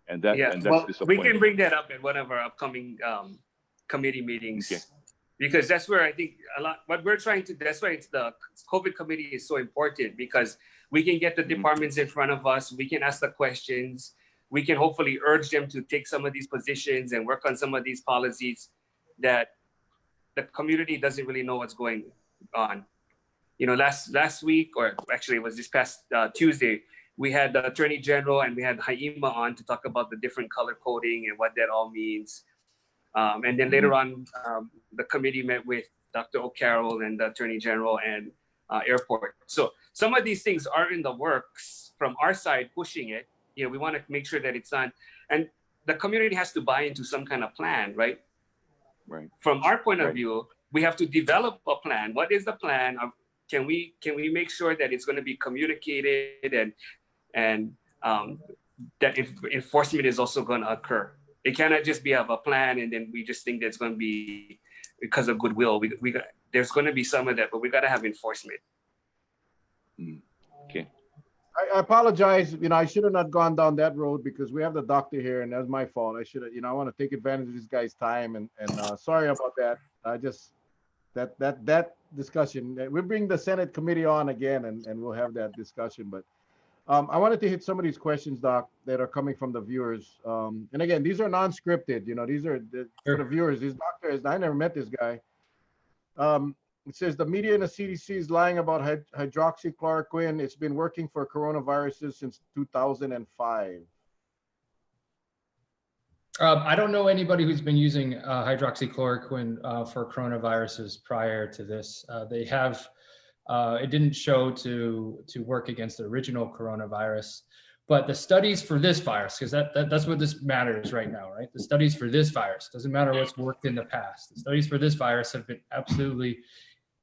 And that's well, we disappointing. can bring that up at one of our upcoming committee meetings. Okay. Because that's where I think what we're trying to, that's why it's the COVID committee is so important, because we can get the departments in front of us, we can ask the questions, we can hopefully urge them to take some of these positions and work on some of these policies that the community doesn't really know what's going on. You know, last week, or actually it was this past Tuesday, we had the Attorney General and we had Haima on to talk about the different color coding and what that all means. And then later on, the committee met with Dr. O'Carroll and the Attorney General and Airport. So some of these things are in the works from our side, pushing it. You know, we want to make sure that it's done. And the community has to buy into some kind of plan, right? Right. From our point of view, we have to develop a plan. What is the plan? Can we make sure that it's going to be communicated and that enforcement is also going to occur? It cannot just be have a plan and then we just think that it's going to be because of goodwill. There's going to be some of that, but we got to have enforcement. Okay. I apologize. You know, I should have not gone down that road because we have the doctor here, and that's my fault. I should have. You know, I want to take advantage of this guy's time, and sorry about that. I just that discussion. We'll bring the Senate committee on again, and we'll have that discussion. But I wanted to hit some of these questions, Doc, that are coming from the viewers. And again, these are non-scripted. You know, these are for the viewers. These doctors. I never met this guy. It says the media and the CDC is lying about hydroxychloroquine. It's been working for coronaviruses since 2005. I don't know anybody who's been using hydroxychloroquine for coronaviruses prior to this. They have, it didn't show to work against the original coronavirus, but the studies for this virus, because that's what this matters right now, right? The studies for this virus, doesn't matter what's worked in the past. The studies for this virus have been absolutely,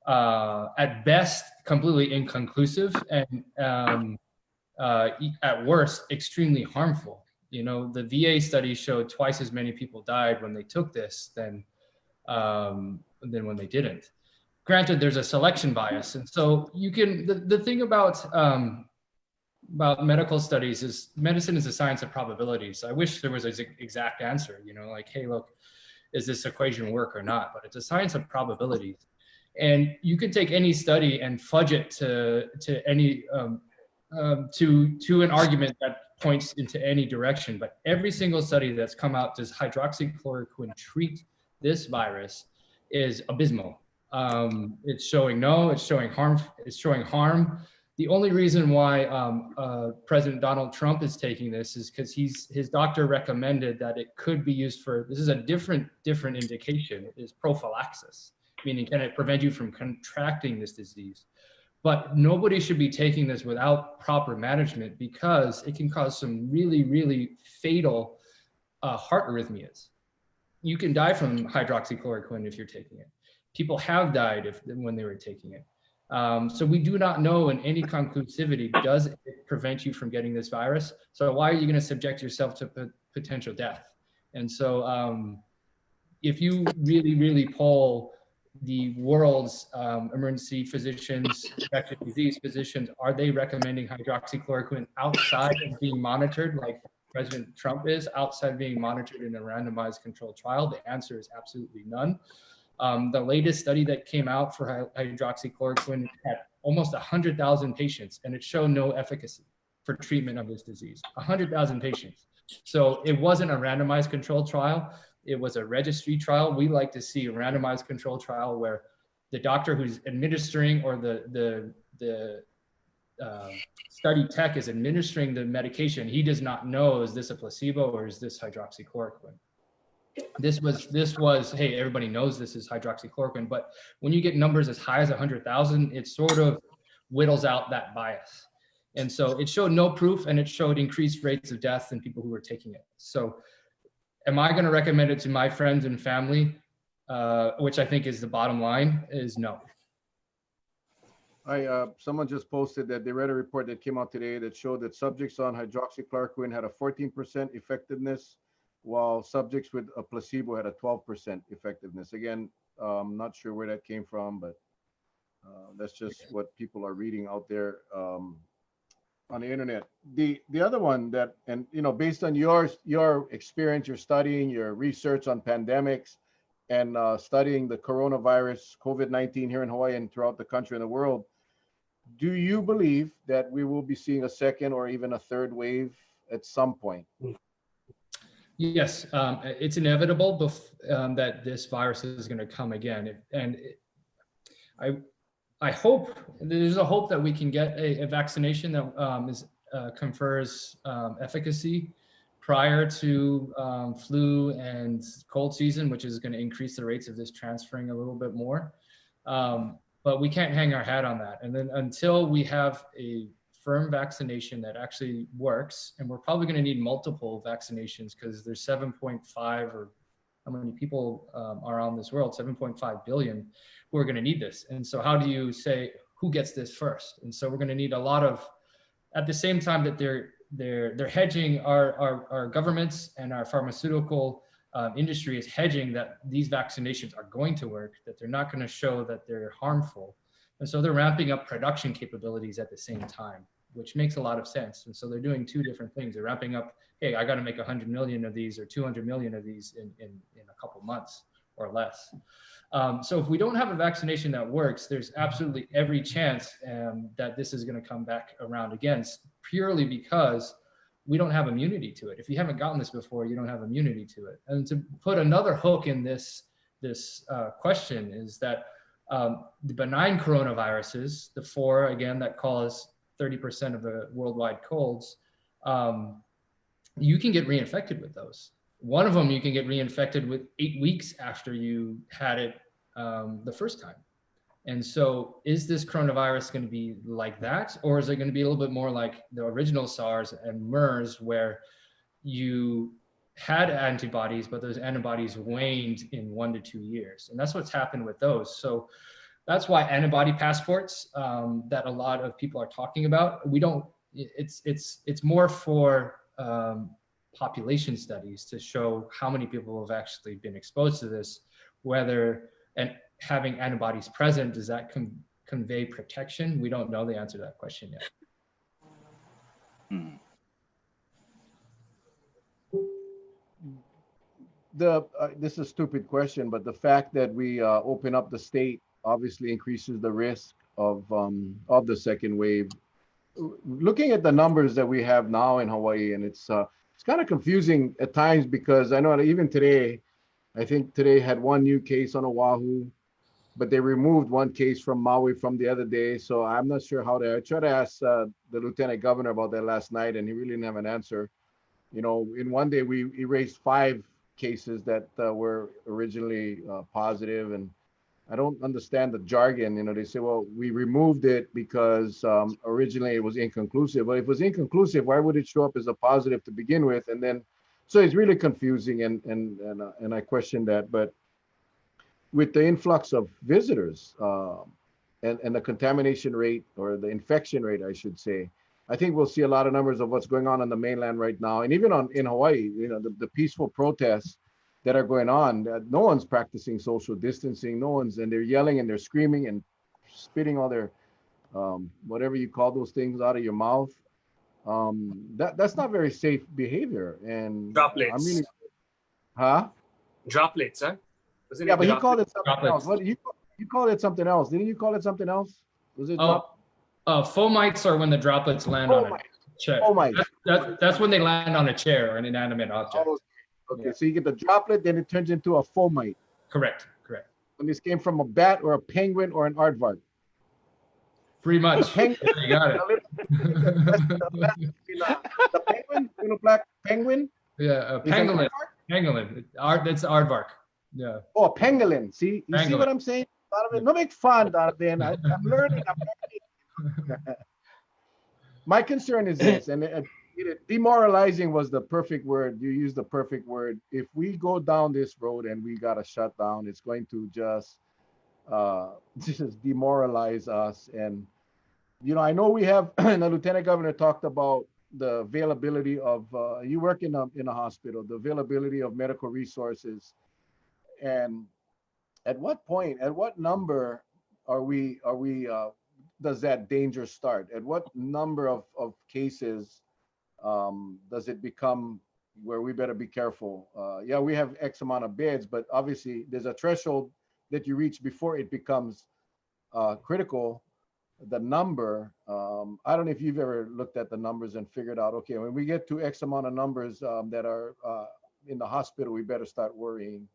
at best, completely inconclusive, and at worst, extremely harmful. You know, the VA study showed twice as many people died when they took this than when they didn't. Granted, there's a selection bias, and so you can. The thing about medical studies is medicine is a science of probabilities. I wish there was an exact answer. You know, like, hey, look, is this equation work or not? But it's a science of probabilities, and you can take any study and fudge it to any to an argument that points into any direction. But every single study that's come out, does hydroxychloroquine treat this virus, is abysmal. It's showing it's showing harm. It's showing harm. The only reason why President Donald Trump is taking this is because his doctor recommended that it could be used for, this is a different indication, is prophylaxis, meaning can it prevent you from contracting this disease? But nobody should be taking this without proper management because it can cause some really, really fatal heart arrhythmias. You can die from hydroxychloroquine if you're taking it. People have died when they were taking it. So we do not know in any conclusivity, does it prevent you from getting this virus? So why are you going to subject yourself to potential death? And so if you really poll the world's emergency physicians, infectious disease physicians, are they recommending hydroxychloroquine outside of being monitored like President Trump is, outside being monitored in a randomized controlled trial? The answer is absolutely none. The latest study that came out for hydroxychloroquine had almost 100,000 patients, and it showed no efficacy for treatment of this disease. 100,000 patients. So it wasn't a randomized controlled trial. It was a registry trial. We like to see a randomized controlled trial where the doctor who's administering or the study tech is administering the medication. He does not know, is this a placebo or is this hydroxychloroquine? This was, hey, everybody knows this is hydroxychloroquine, but when you get numbers as high as 100,000, it sort of whittles out that bias. And so it showed no proof, and it showed increased rates of death in people who were taking it. So am I going to recommend it to my friends and family, which I think is the bottom line, is no. Someone just posted that they read a report that came out today that showed that subjects on hydroxychloroquine had a 14% effectiveness, while subjects with a placebo had a 12% effectiveness. Again, I'm not sure where that came from, but that's just what people are reading out there on the internet. The other one that, and based on your experience, your studying, your research on pandemics, and studying the coronavirus, COVID-19 here in Hawaii and throughout the country and the world, do you believe that we will be seeing a second or even a third wave at some point? Yes, it's inevitable that this virus is going to come again. And I hope, there's a hope that we can get a vaccination that confers efficacy prior to flu and cold season, which is going to increase the rates of this transferring a little bit more. But we can't hang our hat on that. And then until we have a firm vaccination that actually works, and we're probably going to need multiple vaccinations because there's 7.5, or how many people are on this world, 7.5 billion, who are going to need this. And so how do you say who gets this first? And so we're going to need a lot of, at the same time that they're hedging, our governments and our pharmaceutical industry is hedging that these vaccinations are going to work, that they're not going to show that they're harmful. And so they're ramping up production capabilities at the same time, which makes a lot of sense. And so they're doing two different things. They're ramping up, hey, I got to make 100 million of these or 200 million of these in a couple months or less. So if we don't have a vaccination that works, there's absolutely every chance that this is going to come back around again, purely because we don't have immunity to it. If you haven't gotten this before, you don't have immunity to it. And to put another hook in this question is that the benign coronaviruses, the 4, again, that cause 30% of the worldwide colds, you can get reinfected with those. One of them you can get reinfected with 8 weeks after you had it the first time. And so is this coronavirus going to be like that? Or is it going to be a little bit more like the original SARS and MERS, where you had antibodies, but those antibodies waned in 1 to 2 years? And that's what's happened with those. So that's why antibody passports that a lot of people are talking about, it's more for population studies to show how many people have actually been exposed to this, whether, and having antibodies present, does that convey protection? We don't know the answer to that question yet. This is a stupid question, but the fact that we open up the state obviously increases the risk of the second wave. Looking at the numbers that we have now in Hawaii, and it's kind of confusing at times, because I know that even today, I think today had 1 new case on Oahu, but they removed 1 case from Maui from the other day. So I'm not sure how I tried to ask the lieutenant governor about that last night, and he really didn't have an answer. In one day we erased 5 cases that were originally positive, and I don't understand the jargon. They say, well, we removed it because originally it was inconclusive. Well, if it was inconclusive, why would it show up as a positive to begin with? And then, so it's really confusing, and I question that. But with the influx of visitors and the contamination rate, or the infection rate, I should say, I think we'll see a lot of numbers of what's going on the mainland right now, and even in Hawaii. You know, the peaceful protests that are going on. No one's practicing social distancing. No one's, and they're yelling and they're screaming and spitting all their whatever you call those things out of your mouth. That's not very safe behavior. And Droplets. I'm really, huh? Droplets, huh? Wasn't Yeah, it but he droplets? called it something Droplets. else. What you called it something else? Didn't you call it something else? Was it Fomites are when the droplets land on a chair. fomites? That's when they land on a chair or an inanimate object. Oh, okay. Yeah. So you get the droplet, then it turns into a fomite. Correct. And this came from a bat or a penguin or an aardvark. Pretty much. Penguin. You got it. The penguin, black penguin. Yeah, pangolin. Pangolin. That's aardvark. Yeah. Oh, a pangolin. See, you see Pangolin. what I'm saying, Donovan? No make fun, Donovan. I'm learning. My concern is this, and demoralizing was the perfect word. You used the perfect word. If we go down this road and we got to shut down, it's going to just demoralize us. And I know we have. The lieutenant governor talked about the availability of. You work in a hospital. The availability of medical resources, and at what point, at what number are we? Does that danger start? At what number of cases does it become where we better be careful? Yeah, we have X amount of beds, but obviously there's a threshold that you reach before it becomes critical. The number, I don't know if you've ever looked at the numbers and figured out, okay, when we get to X amount of numbers that are in the hospital, we better start worrying.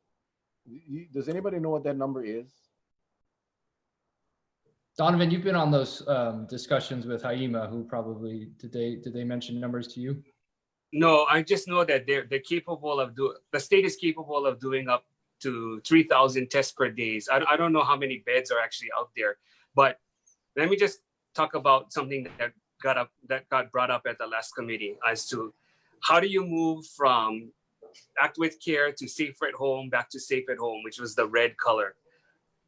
Does anybody know what that number is? Donovan, you've been on those discussions with Haima, who probably did they mention numbers to you? No, I just know that they're capable of the state is capable of doing up to 3,000 tests per day. I don't know how many beds are actually out there, but let me just talk about something that got brought up at the last committee as to how do you move from act with care to safe at home back to safe at home, which was the red color.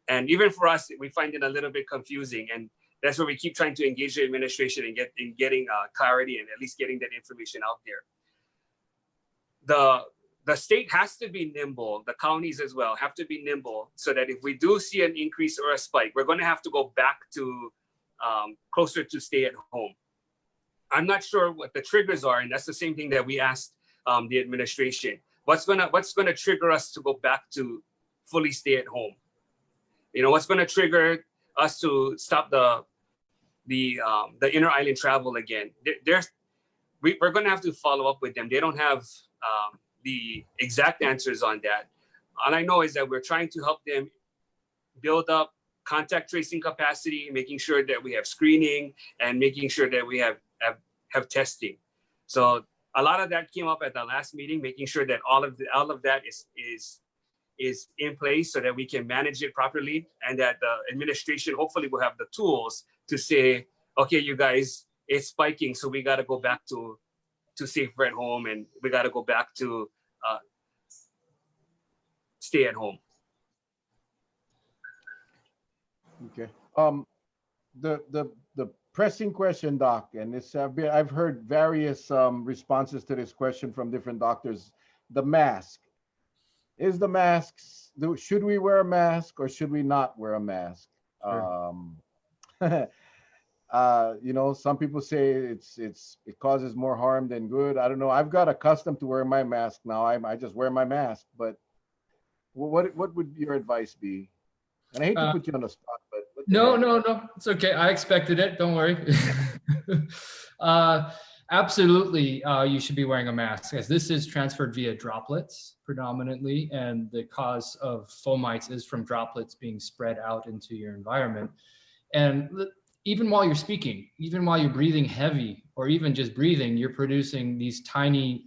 And even for us, we find it a little bit confusing. And that's where we keep trying to engage the administration and getting clarity and at least getting that information out there. The state has to be nimble. The counties as well have to be nimble so that if we do see an increase or a spike, we're going to have to go back to closer to stay at home. I'm not sure what the triggers are. And that's the same thing that we asked the administration. What's gonna trigger us to go back to fully stay at home? What's going to trigger us to stop the inner island travel again? We're going to have to follow up with them. They don't have the exact answers on that. All I know is that we're trying to help them build up contact tracing capacity, making sure that we have screening and making sure that we have testing. So a lot of that came up at the last meeting, making sure that all of that is in place so that we can manage it properly, and that the administration hopefully will have the tools to say, okay, you guys, it's spiking, so we got to go back to safer at home, and we got to go back to stay at home. Okay. The pressing question, Doc, and this I've heard various responses to this question from different doctors. The mask. Is the masks, should we wear a mask or should we not wear a mask? Sure. Some people say it causes more harm than good. I don't know. I've got accustomed to wearing my mask now. I just wear my mask. But what would your advice be? And I hate to put you on the spot, but no, it's okay. I expected it. Don't worry. Absolutely, you should be wearing a mask, as this is transferred via droplets predominantly, and the cause of fomites is from droplets being spread out into your environment. And even while you're speaking, even while you're breathing heavy, or even just breathing, you're producing these tiny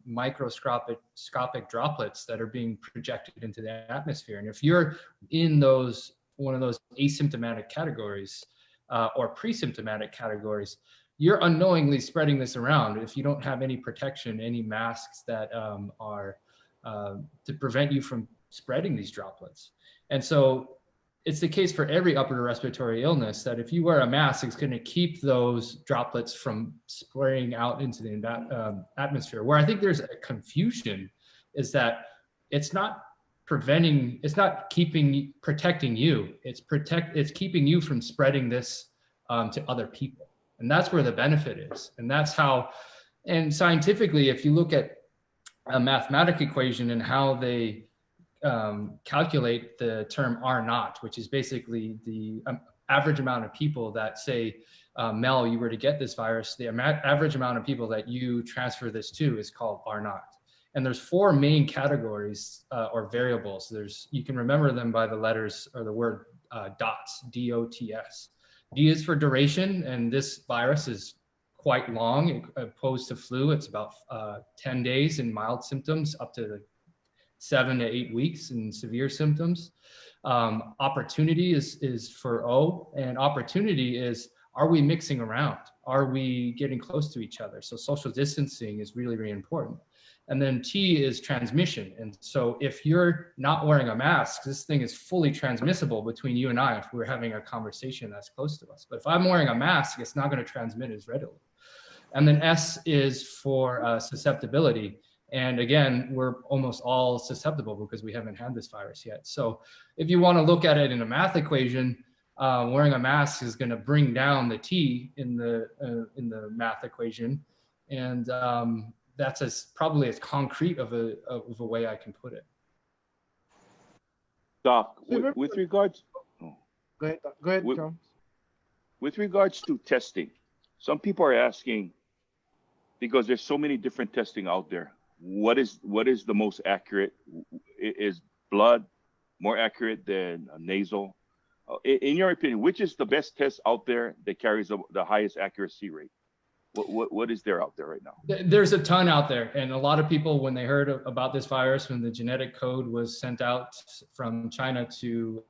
microscopic droplets that are being projected into the atmosphere. And if you're in one of those asymptomatic categories or pre-symptomatic categories, you're unknowingly spreading this around if you don't have any protection, any masks that are to prevent you from spreading these droplets. And so it's the case for every upper respiratory illness that if you wear a mask, it's going to keep those droplets from spraying out into the atmosphere. Where I think there's a confusion is that it's not protecting you. It's keeping you from spreading this to other people. And that's where the benefit is. And that's how, and scientifically, if you look at a mathematical equation and how they calculate the term R naught, which is basically the average amount of people that say, Mel, you were to get this virus, the average amount of people that you transfer this to is called R naught. And there's 4 main categories or variables. You can remember them by the letters or the word dots, D-O-T-S. D is for duration, and this virus is quite long opposed to flu. It's about 10 days in mild symptoms, up to 7 to 8 weeks in severe symptoms. Opportunity is for O, and opportunity is, are we mixing around? Are we getting close to each other? So social distancing is really, really important. And then T is transmission. And so if you're not wearing a mask, this thing is fully transmissible between you and I if we're having a conversation that's close to us. But if I'm wearing a mask, it's not going to transmit as readily. And then S is for susceptibility. And again, we're almost all susceptible because we haven't had this virus yet. So if you want to look at it in a math equation, wearing a mask is going to bring down the T in the math equation. And that's probably as concrete of a way I can put it. Doc, with regards, Go ahead, John. With regards to testing, some people are asking, because there's so many different testing out there, what is the most accurate? Is blood more accurate than nasal? In your opinion, which is the best test out there that carries the highest accuracy rate? What is there out there right now? There's a ton out there. And a lot of people, when they heard about this virus, when the genetic code was sent out from China to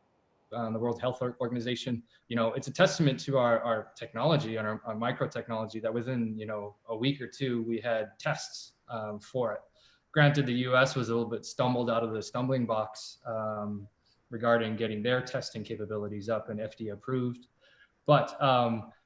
the World Health Organization, it's a testament to our technology and our micro technology that within, a week or two, we had tests for it. Granted, the US was a little bit stumbled out of the stumbling blocks regarding getting their testing capabilities up and FDA approved. But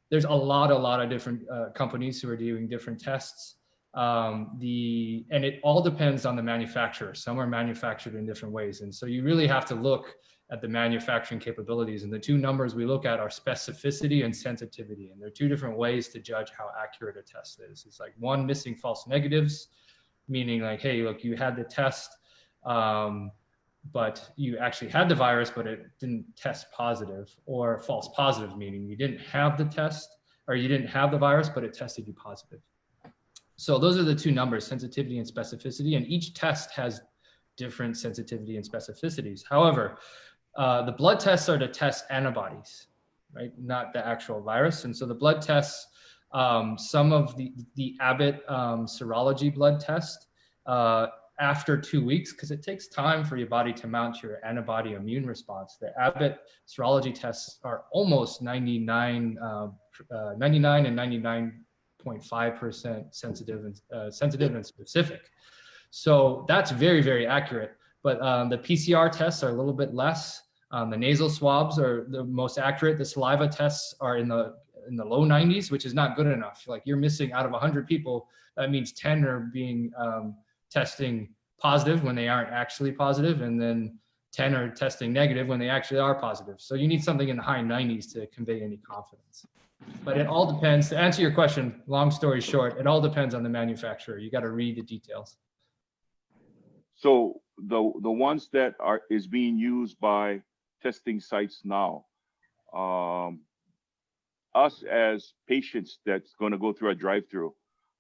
there's a lot of different companies who are doing different tests. And it all depends on the manufacturer. Some are manufactured in different ways. And so you really have to look at the manufacturing capabilities. And the 2 numbers we look at are specificity and sensitivity. And there are 2 different ways to judge how accurate a test is. It's like one, missing false negatives, meaning like, hey, look, you had the test, but you actually had the virus, but it didn't test positive, or false positive, meaning you didn't have the test, or you didn't have the virus, but it tested you positive. So those are the 2 numbers, sensitivity and specificity, and each test has different sensitivity and specificities. However, the blood tests are to test antibodies, right? Not the actual virus. And so the blood tests, some of the Abbott serology blood test, after 2 weeks, because it takes time for your body to mount your antibody immune response. The Abbott serology tests are almost 99 and 99.5% sensitive and specific. So that's very, very accurate. But the PCR tests are a little bit less. The nasal swabs are the most accurate. The saliva tests are in the low 90s, which is not good enough. Like, you're missing out of 100 people, that means 10 are being testing positive when they aren't actually positive, and then 10 are testing negative when they actually are positive. So you need something in the high 90s to convey any confidence. But it all depends. To answer your question, long story short, it all depends on the manufacturer. You got to read the details. So the ones that is being used by testing sites now, us as patients that's going to go through a drive-through,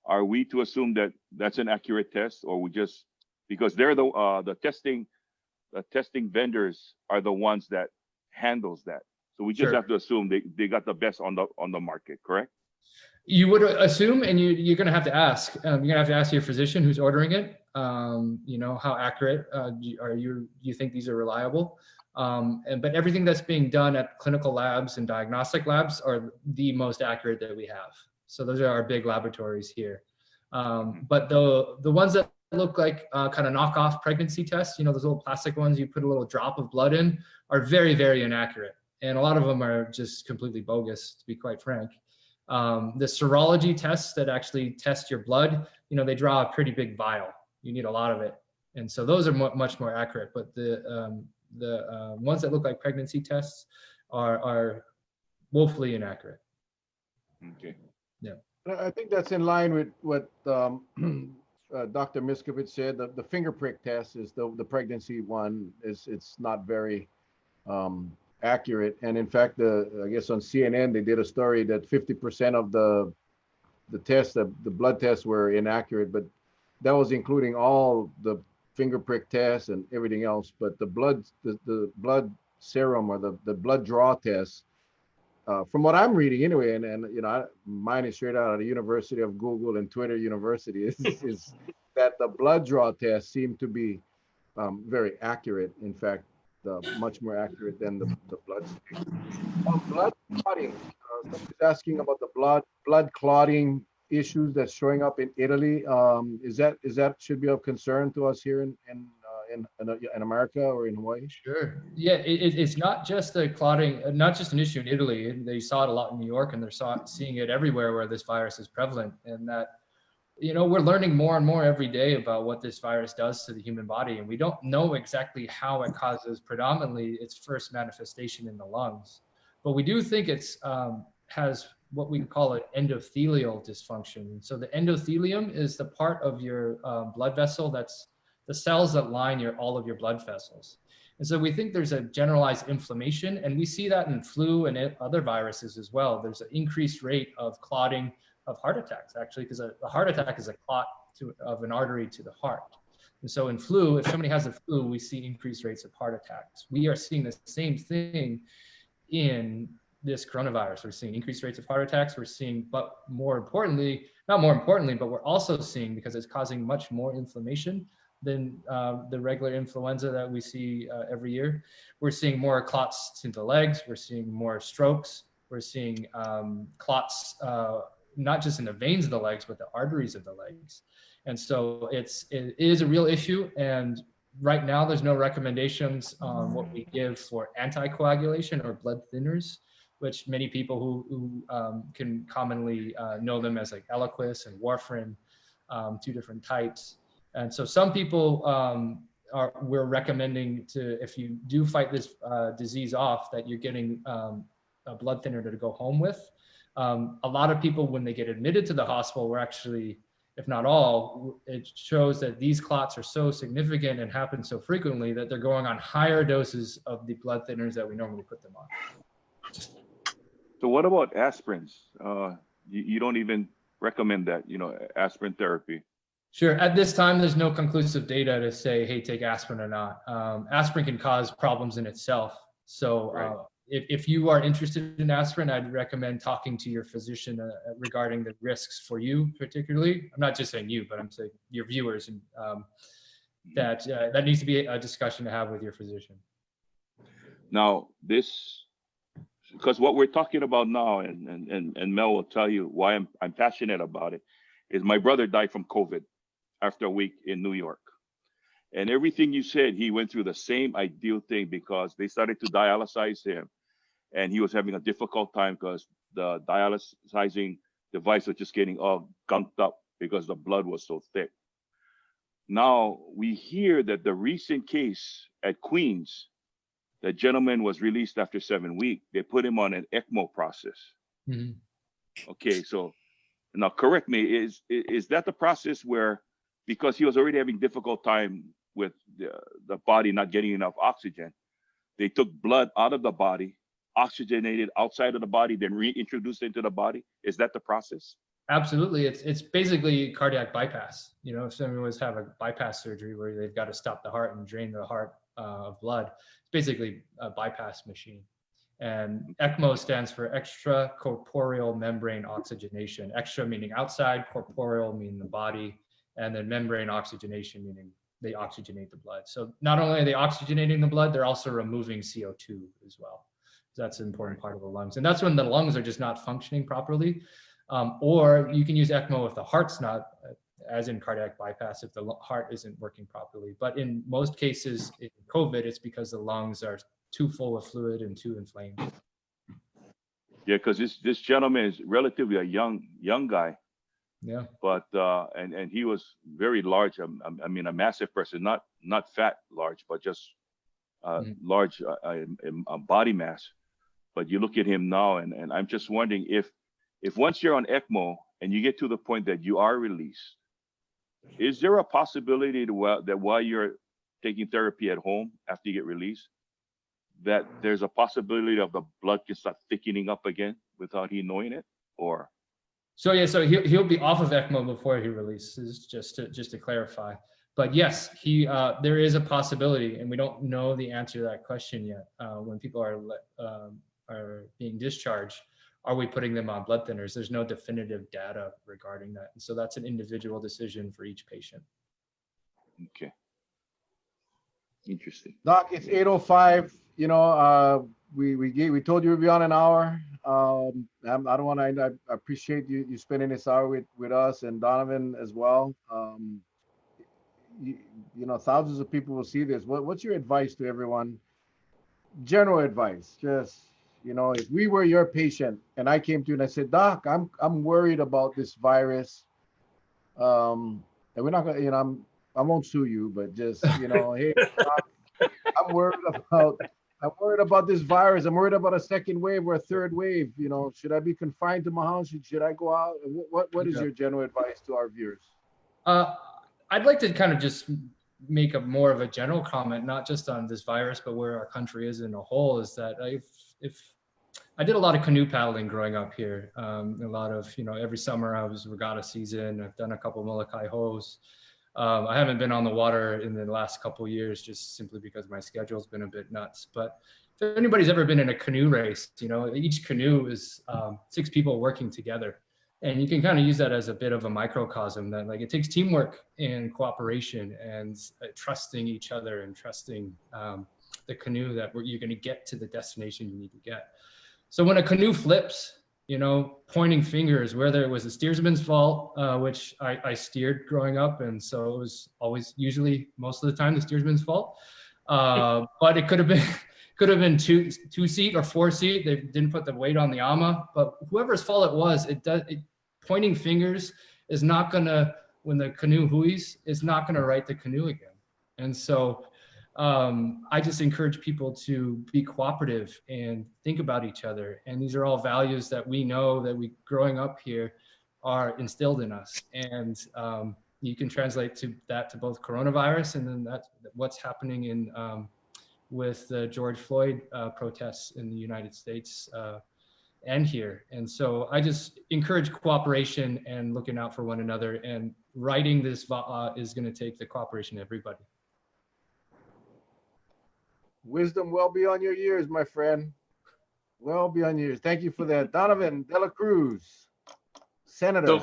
are we to assume that that's an accurate test, or we just, because they're the testing vendors are the ones that handles that, so we just have to assume they got the best on the market, correct? You would assume, and you're going to have to ask. You're going to have to ask your physician who's ordering it. How accurate do you think these are reliable? But everything that's being done at clinical labs and diagnostic labs are the most accurate that we have. So those are our big laboratories here. But the ones that look like kind of knockoff pregnancy tests, you know, those little plastic ones you put a little drop of blood in, are very, very inaccurate. And a lot of them are just completely bogus, to be quite frank. The serology tests that actually test your blood, you know, they draw a pretty big vial. You need a lot of it. And so those are much more accurate. But the ones that look like pregnancy tests are woefully inaccurate. Okay. Yeah. I think that's in line with what Dr. Miskovich said. The finger prick test is the pregnancy one. It's not very accurate. And in fact, I guess on CNN they did a story that 50% of the tests, the blood tests, were inaccurate, but that was including all the finger prick tests and everything else. But the blood serum or the blood draw test, from what I'm reading anyway, and you know, mine is straight out of the University of Google and Twitter University, is that the blood draw tests seem to be very accurate. In fact, much more accurate than the blood stain. Blood clotting. Somebody's asking about the blood clotting issues that's showing up in Italy. Is that should be of concern to us here in America or in Hawaii? Sure. Yeah, it's not just the clotting, not just an issue in Italy. They saw it a lot in New York, and they're seeing it everywhere where this virus is prevalent. And that, you know, we're learning more and more every day about what this virus does to the human body, and we don't know exactly how it causes predominantly its first manifestation in the lungs. But we do think it's has what we call an endothelial dysfunction. So the endothelium is the part of your blood vessel that's the cells that line all of your blood vessels. And so we think there's a generalized inflammation, and we see that in flu and other viruses as well. There's an increased rate of clotting of heart attacks, actually, because a heart attack is a clot of an artery to the heart. And so in flu, if somebody has the flu, we see increased rates of heart attacks. We are seeing the same thing in this coronavirus. We're seeing increased rates of heart attacks. We're seeing, but more importantly, not more importantly, but we're also seeing, because it's causing much more inflammation than the regular influenza that we see every year, we're seeing more clots to the legs. We're seeing more strokes. We're seeing clots, not just in the veins of the legs, but the arteries of the legs. And so it is a real issue. And right now, there's no recommendations on what we give for anticoagulation or blood thinners, which many people who can commonly know them as like Eliquis and warfarin, two different types. And so some people we're recommending if you do fight this disease off, that you're getting a blood thinner to go home with. A lot of people, when they get admitted to the hospital, we're actually, if not all, it shows that these clots are so significant and happen so frequently that they're going on higher doses of the blood thinners that we normally put them on. So what about aspirins? You don't even recommend that, aspirin therapy? Sure. At this time, there's no conclusive data to say, hey, take aspirin or not. Aspirin can cause problems in itself. So right. If you are interested in aspirin, I'd recommend talking to your physician regarding the risks for you particularly. I'm not just saying you, but I'm saying your viewers, and that needs to be a discussion to have with your physician. Now, because what we're talking about now, and Mel will tell you why I'm passionate about it, is my brother died from COVID after a week in New York. And everything you said, he went through the same ideal thing, because they started to dialyze him, and he was having a difficult time because the dialyzing device was just getting all gunked up because the blood was so thick. Now we hear that the recent case at Queens, the gentleman was released after 7 weeks. They put him on an ECMO process. Mm-hmm. Okay, so now correct me, is that the process where, because he was already having difficult time with the body not getting enough oxygen, they took blood out of the body, oxygenated outside of the body, then reintroduced into the body? Is that the process? Absolutely. It's basically cardiac bypass. If someone was have a bypass surgery where they've got to stop the heart and drain the heart of blood, it's basically a bypass machine. And ECMO stands for extracorporeal membrane oxygenation. Extra meaning outside, corporeal meaning the body, and then membrane oxygenation meaning they oxygenate the blood. So not only are they oxygenating the blood, they're also removing CO2 as well. So that's an important part of the lungs. And that's when the lungs are just not functioning properly. Or you can use ECMO if the heart's not as in cardiac bypass, if the heart isn't working properly. But in most cases in COVID, it's because the lungs are too full of fluid and too inflamed. Yeah, because this gentleman is relatively a young guy, Yeah. but and he was very large. I mean, a massive person, not fat large, but just large body mass. But you look at him now, and I'm just wondering if once you're on ECMO and you get to the point that you are released, is there a possibility that while you're taking therapy at home after you get released, that there's a possibility of the blood can start thickening up again without he knowing it? Or so he'll be off of ECMO before he releases, just to clarify. But yes, there is a possibility, and we don't know the answer to that question yet. When people are being discharged, are we putting them on blood thinners? There's no definitive data regarding that, and so that's an individual decision for each patient. okay, interesting. Doc, it's 8:05. You know, we told you we'd be on an hour. I don't want to. I appreciate you spending this hour with us and Donovan as well. You know, thousands of people will see this. What's your advice to everyone? General advice, just, you know, if we were your patient and I came to you and I said, Doc, I'm worried about this virus. And we're not gonna, you know, I won't sue you, but just, you know, hey, Doc, I'm worried about this virus. I'm worried about a second wave or a third wave. You know, should I be confined to my house? Should I go out? What is your general advice to our viewers? I'd like to kind of just make more of a general comment, not just on this virus, but where our country is in a whole, is that if I did a lot of canoe paddling growing up here, a lot of, you know, every summer I was regatta season. I've done a couple Molokai Hos. I haven't been on the water in the last couple of years, just simply because my schedule's been a bit nuts. But if anybody's ever been in a canoe race, you know, each canoe is 6 people working together. And you can kind of use that as a bit of a microcosm that, like, it takes teamwork and cooperation and trusting each other and trusting the canoe that you're going to get to the destination you need to get. So when a canoe flips, you know, pointing fingers, whether it was the steersman's fault, which I steered growing up, and so it was always, usually, most of the time, the steersman's fault. But it could have been two seat or 4 seat. They didn't put the weight on the AMA, but whoever's fault it was, pointing fingers is not gonna, when the canoe huis, is not gonna right the canoe again. And so I just encourage people to be cooperative and think about each other. And these are all values that we know that we, growing up here, are instilled in us. And you can translate that to both coronavirus and then that's what's happening in with the George Floyd protests in the United States and here. And so I just encourage cooperation and looking out for one another, and writing this is going to take the cooperation of everybody. Wisdom well beyond your years, my friend. Well beyond your years. Thank you for that. Donovan Dela Cruz, Senator. So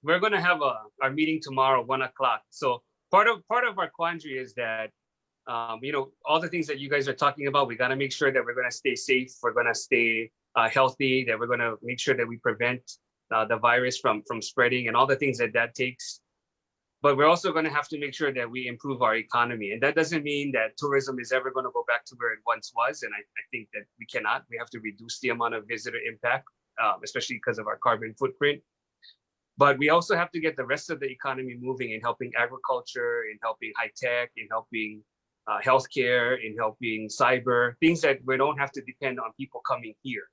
we're gonna have our meeting tomorrow, 1 o'clock. So part of our quandary is that you know, all the things that you guys are talking about, we got to make sure that we're going to stay safe, we're going to stay healthy, that we're going to make sure that we prevent the virus from spreading and all the things that takes. But we're also going to have to make sure that we improve our economy. And that doesn't mean that tourism is ever going to go back to where it once was. And I think that we cannot. We have to reduce the amount of visitor impact, especially because of our carbon footprint. But we also have to get the rest of the economy moving in helping agriculture, in helping high tech, in helping healthcare, in helping cyber, things that we don't have to depend on people coming here.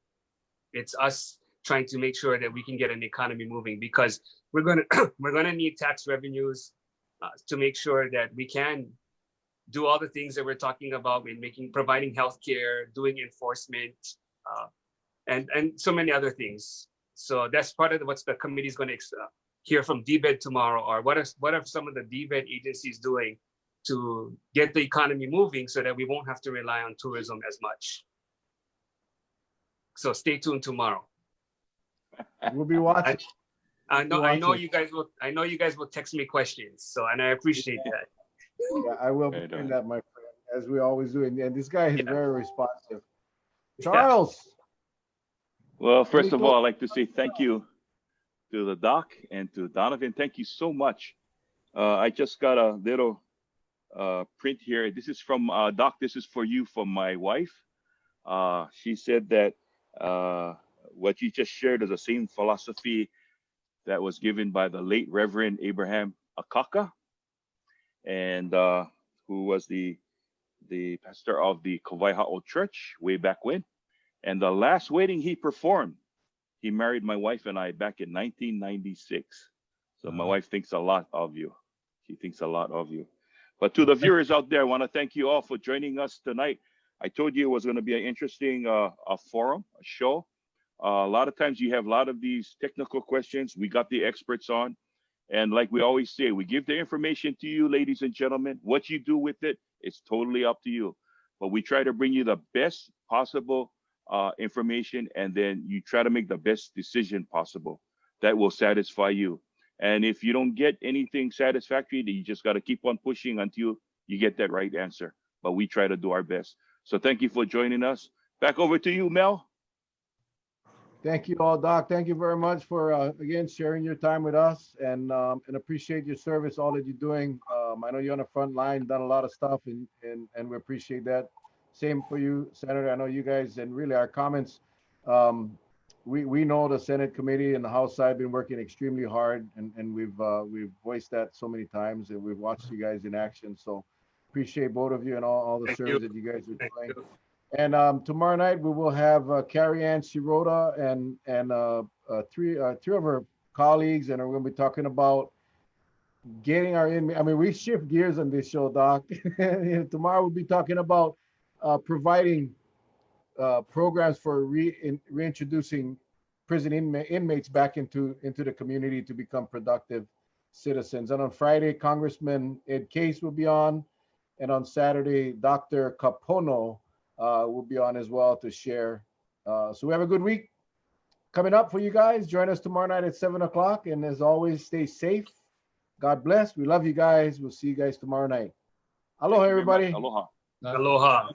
It's us trying to make sure that we can get an economy moving, because we're gonna need tax revenues to make sure that we can do all the things that we're talking about in providing healthcare, doing enforcement, and so many other things. So that's part of what the committee is going to hear from DBED tomorrow, or what are some of the DBED agencies doing to get the economy moving so that we won't have to rely on tourism as much. So stay tuned tomorrow. We'll be watching. I know you guys will text me questions. So, and I appreciate that. Yeah, I will be doing that, my friend, as we always do. And this guy is very responsive. Charles. Well, first of all, I'd like to say thank you to the doc, and to Donovan. Thank you so much. I just got a little print here. This is from Doc. This is for you from my wife. She said that what you just shared is the same philosophy that was given by the late Reverend Abraham Akaka, and who was the pastor of the Kawaihao Church way back when. And the last wedding he performed, he married my wife and I back in 1996. So my wife thinks a lot of you. She thinks a lot of you. But to the viewers out there, I want to thank you all for joining us tonight. I told you it was going to be an interesting a forum, a show. A lot of times you have a lot of these technical questions. We got the experts on. And like we always say, we give the information to you, ladies and gentlemen. What you do with it, it's totally up to you. But we try to bring you the best possible information, and then you try to make the best decision possible that will satisfy you. And if you don't get anything satisfactory, then you just got to keep on pushing until you get that right answer. But we try to do our best. So thank you for joining us. Back over to you, Mel. Thank you all, Doc. Thank you very much for again sharing your time with us, and appreciate your service, all that you're doing. I know you're on the front line, done a lot of stuff, and we appreciate that. Same for you, Senator. I know you guys, and really our comments. We know the Senate committee and the House side been working extremely hard, and we've voiced that so many times, and we've watched you guys in action. So appreciate both of you and all the Thank service you. that you guys are Thank doing. you. And tomorrow night we will have Carrie Ann Sirota and three of her colleagues, and we're going to be talking about getting our inmate. I mean, we shift gears on this show, Doc. Tomorrow we'll be talking about providing programs for reintroducing prison inmates back into the community to become productive citizens. And on Friday, Congressman Ed Case will be on, and on Saturday, Dr. Capono will be on as well to share. So we have a good week coming up for you guys. Join us tomorrow night at 7 o'clock. And as always, stay safe. God bless. We love you guys. We'll see you guys tomorrow night. Aloha, everybody. Aloha. Aloha.